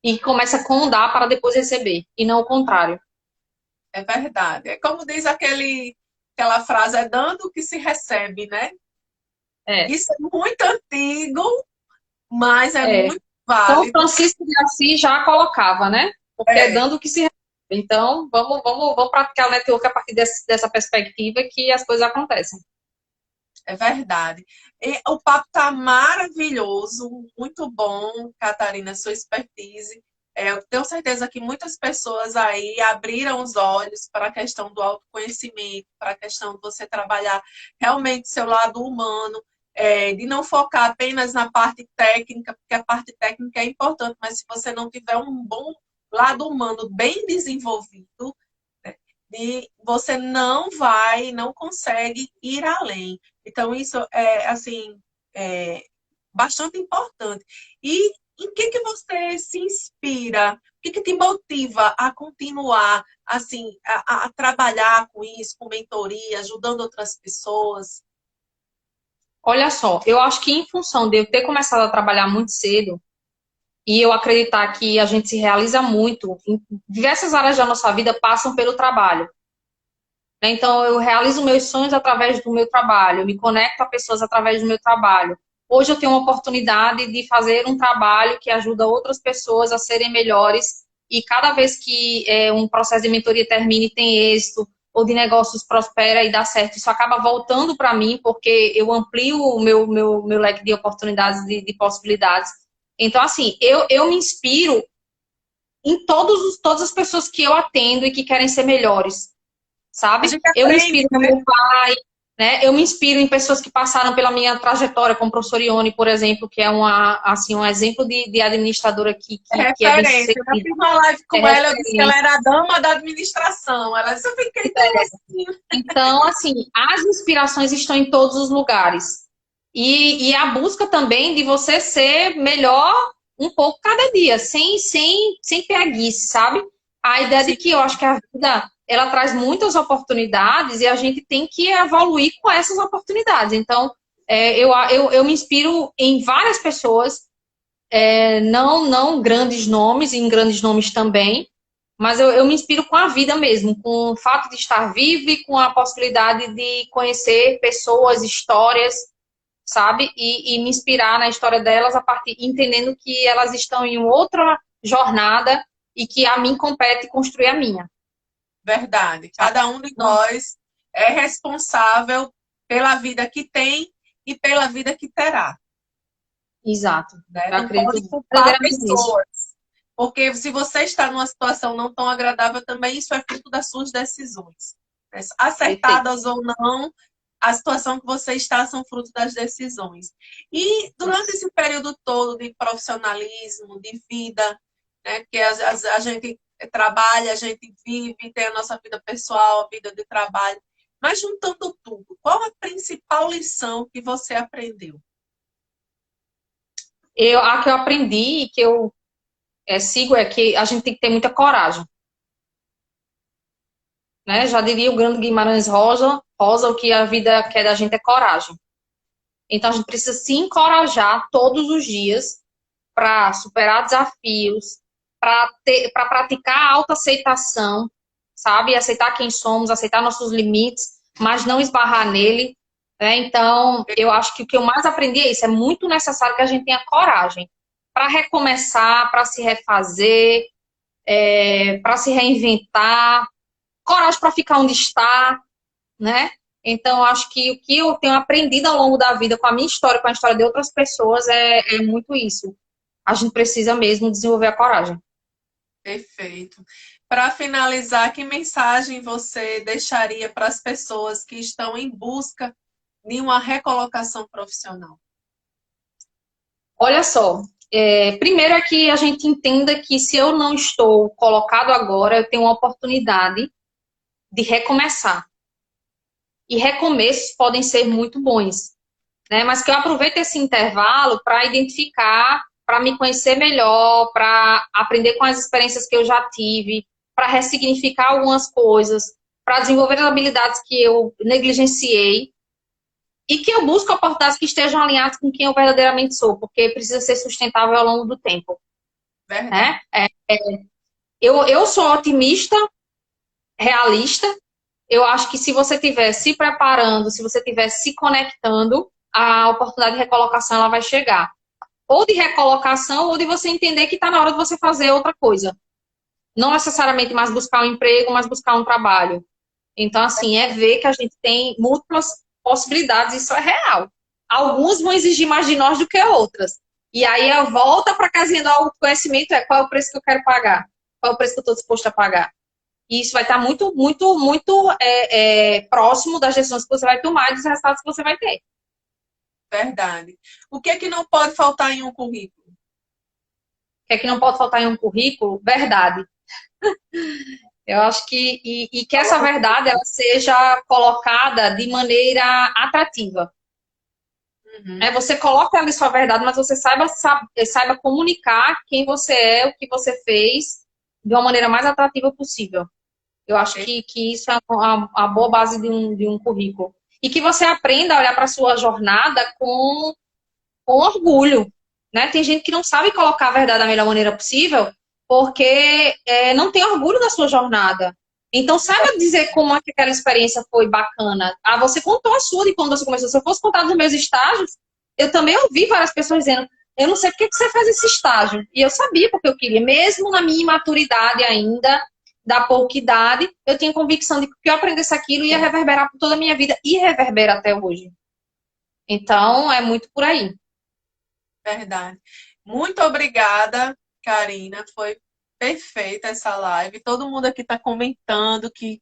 E começa com dar para depois receber, e não o contrário. É verdade. É como diz aquela frase, é dando que se recebe, né? Isso é muito antigo, mas é muito válido. Então, Francisco de Assis já colocava, né? Porque é dando que se recebe. Então, vamos praticar o network a partir dessa perspectiva que as coisas acontecem. É verdade. E o papo está maravilhoso, muito bom, Catarina, sua expertise. Eu tenho certeza que muitas pessoas aí abriram os olhos para a questão do autoconhecimento, para a questão de você trabalhar realmente seu lado humano, de não focar apenas na parte técnica, porque a parte técnica é importante, mas se você não tiver um bom lado humano bem desenvolvido, você não consegue ir além. Então, isso é, assim, bastante importante. E em que você se inspira? O que te motiva a continuar, assim, a trabalhar com isso, com mentoria, ajudando outras pessoas? Olha só, eu acho que em função de eu ter começado a trabalhar muito cedo, e eu acreditar que a gente se realiza muito, em diversas áreas da nossa vida passam pelo trabalho. Então, eu realizo meus sonhos através do meu trabalho, eu me conecto a pessoas através do meu trabalho. Hoje eu tenho uma oportunidade de fazer um trabalho que ajuda outras pessoas a serem melhores, e cada vez que um processo de mentoria termina e tem êxito, ou de negócios prospera e dá certo, isso acaba voltando para mim, porque eu amplio o meu leque de oportunidades, de possibilidades. Então, assim, eu me inspiro em todas as pessoas que eu atendo e que querem ser melhores, sabe? Eu me inspiro no meu pai, né? Eu me inspiro em pessoas que passaram pela minha trajetória, como a professora Ione, por exemplo, que é um exemplo de administradora que é bem sucedida. Eu fiz uma live com ela, eu disse que ela era a dama da administração. Ela disse, eu fiquei tão assim. Então, assim, as inspirações estão em todos os lugares. E a busca também de você ser melhor um pouco cada dia, sem preguiça, sabe? A ideia de que eu acho que a vida, ela traz muitas oportunidades e a gente tem que evoluir com essas oportunidades. Então, eu me inspiro em várias pessoas, não grandes nomes, em grandes nomes também, mas eu me inspiro com a vida mesmo, com o fato de estar vivo e com a possibilidade de conhecer pessoas, histórias, sabe? E me inspirar na história delas a partir, entendendo que elas estão em outra jornada e que a mim compete construir a minha. Verdade. Cada um de nós é responsável pela vida que tem e pela vida que terá. Exato. Né? Não pode culpar pessoas. Porque se você está numa situação não tão agradável também, isso é fruto das suas decisões. Acertadas ou não, a situação que você está são fruto das decisões. E durante esse período todo de profissionalismo, de vida, né, que a gente trabalha, a gente vive, tem a nossa vida pessoal, a vida de trabalho, mas juntando tudo, qual a principal lição que você aprendeu? A que eu aprendi e que eu sigo é que a gente tem que ter muita coragem. Né? Já diria o grande Guimarães Rosa, o que a vida quer da gente é coragem. Então, a gente precisa se encorajar todos os dias para superar desafios, para praticar a autoaceitação, sabe? Aceitar quem somos, aceitar nossos limites, mas não esbarrar nele. Então, eu acho que o que eu mais aprendi é isso. É muito necessário que a gente tenha coragem para recomeçar, para se refazer, para se reinventar, coragem para ficar onde está, né? Então, eu acho que o que eu tenho aprendido ao longo da vida com a minha história, com a história de outras pessoas, é muito isso. A gente precisa mesmo desenvolver a coragem. Perfeito. Para finalizar, que mensagem você deixaria para as pessoas que estão em busca de uma recolocação profissional? Olha só, primeiro é que a gente entenda que se eu não estou colocado agora, eu tenho uma oportunidade de recomeçar. E recomeços podem ser muito bons, né? Mas que eu aproveite esse intervalo para identificar, para me conhecer melhor, para aprender com as experiências que eu já tive, para ressignificar algumas coisas, para desenvolver as habilidades que eu negligenciei e que eu busque oportunidades que estejam alinhadas com quem eu verdadeiramente sou, porque precisa ser sustentável ao longo do tempo. Verdade. Né? Eu sou otimista, realista. Eu acho que se você estiver se preparando, se você estiver se conectando, a oportunidade de recolocação ela vai chegar. Ou de recolocação, ou de você entender que está na hora de você fazer outra coisa. Não necessariamente mais buscar um emprego, mas buscar um trabalho. Então, assim, é ver que a gente tem múltiplas possibilidades, isso é real. Alguns vão exigir mais de nós do que outras. E aí a volta para a casinha do autoconhecimento é qual é o preço que eu quero pagar? Qual é o preço que eu estou disposto a pagar? E isso vai estar muito, muito, muito próximo das decisões que você vai tomar e dos resultados que você vai ter. Verdade. O que é que não pode faltar em um currículo? O que é que não pode faltar em um currículo? Verdade. Eu acho que, e que essa verdade ela seja colocada de maneira atrativa. Uhum. Você coloca ali sua verdade, mas você saiba comunicar quem você é, o que você fez, de uma maneira mais atrativa possível. Eu acho que isso é a boa base de um currículo. E que você aprenda a olhar para a sua jornada com orgulho. Né? Tem gente que não sabe colocar a verdade da melhor maneira possível porque não tem orgulho da sua jornada. Então, saiba dizer como é que aquela experiência foi bacana. Você contou a sua de quando você começou. Se eu fosse contar dos meus estágios, eu também ouvi várias pessoas dizendo, eu não sei por que você faz esse estágio. E eu sabia porque eu queria. Mesmo na minha imaturidade ainda, da pouca idade, eu tinha convicção de que eu aprendesse aquilo ia reverberar por toda a minha vida. E reverbera até hoje. Então, é muito por aí. Verdade. Muito obrigada, Karina. Foi perfeita essa live. Todo mundo aqui está comentando que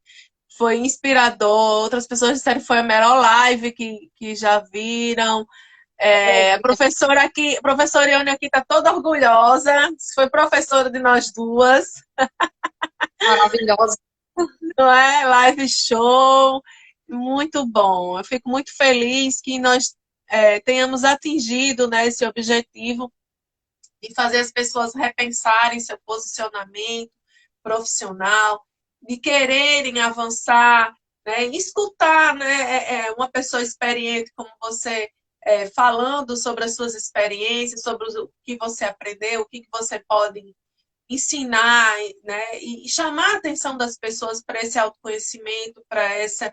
foi inspirador. Outras pessoas disseram que foi a melhor live que já viram. A professora Ione aqui está toda orgulhosa. Foi professora de nós duas. Maravilhosa. Não é? Live show. Muito bom. Eu fico muito feliz que nós tenhamos atingido, né, esse objetivo de fazer as pessoas repensarem seu posicionamento profissional, de quererem avançar, né, escutar, né, uma pessoa experiente como você falando sobre as suas experiências, sobre o que você aprendeu, o que você pode ensinar, né, e chamar a atenção das pessoas para esse autoconhecimento, para esse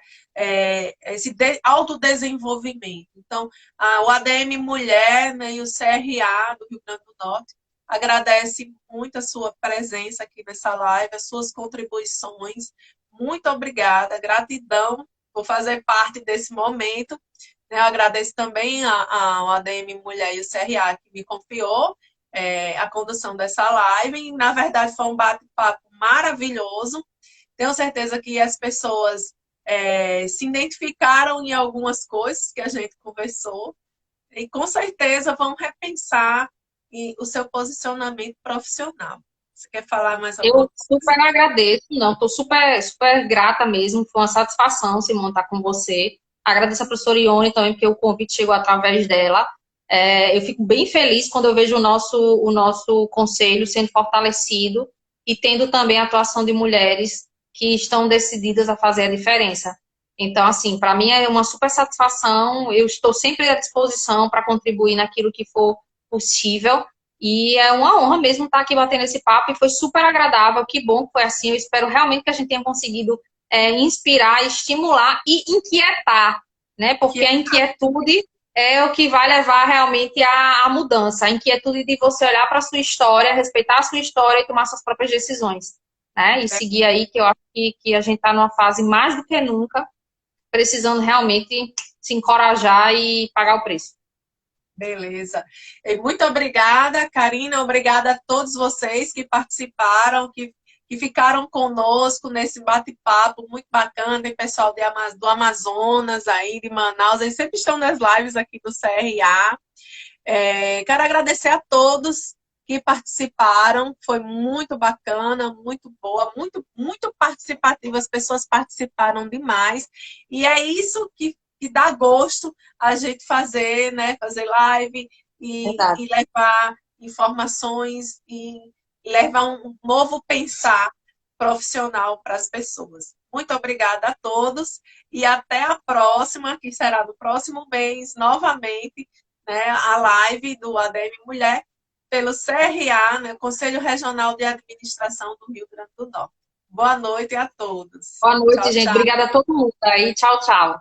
autodesenvolvimento. Então, o ADM Mulher, né, e o CRA do Rio Grande do Norte agradece muito a sua presença aqui nessa live, as suas contribuições. Muito obrigada, gratidão por fazer parte desse momento. Eu agradeço também ao ADM Mulher e o CRA que me confiou a condução dessa live. E, na verdade, foi um bate-papo maravilhoso. Tenho certeza que as pessoas se identificaram em algumas coisas que a gente conversou e, com certeza, vão repensar o seu posicionamento profissional. Você quer falar mais alguma coisa? Eu super agradeço. Não, estou super, super grata mesmo. Foi uma satisfação se montar com você. Agradeço a professora Ione também, porque o convite chegou através dela. Eu fico bem feliz quando eu vejo o nosso conselho sendo fortalecido e tendo também a atuação de mulheres que estão decididas a fazer a diferença. Então, assim, para mim é uma super satisfação. Eu estou sempre à disposição para contribuir naquilo que for possível. E é uma honra mesmo estar aqui batendo esse papo. E foi super agradável. Que bom que foi assim. Eu espero realmente que a gente tenha conseguido inspirar, estimular e inquietar né? Porque a inquietude é o que vai levar realmente à mudança. A inquietude de você olhar para a sua história, respeitar a sua história e tomar suas próprias decisões, né? E seguir aí, que eu acho que a gente está numa fase mais do que nunca, precisando realmente se encorajar e pagar o preço. Beleza. E muito obrigada, Karina. Obrigada a todos vocês que participaram, que ficaram conosco nesse bate-papo muito bacana. Tem pessoal do Amazonas, aí de Manaus, eles sempre estão nas lives aqui do CRA. Quero agradecer a todos que participaram. Foi muito bacana, muito boa, muito participativa. As pessoas participaram demais. E é isso que dá gosto a gente fazer, né? Fazer live e levar informações e levar um novo pensar profissional para as pessoas. Muito obrigada a todos e até a próxima, que será no próximo mês, novamente, né, a live do ADM Mulher pelo CRA, né, Conselho Regional de Administração do Rio Grande do Norte. Boa noite a todos. Boa noite, Tchau, gente. tchau. Obrigada a todo mundo aí. Tchau, tchau.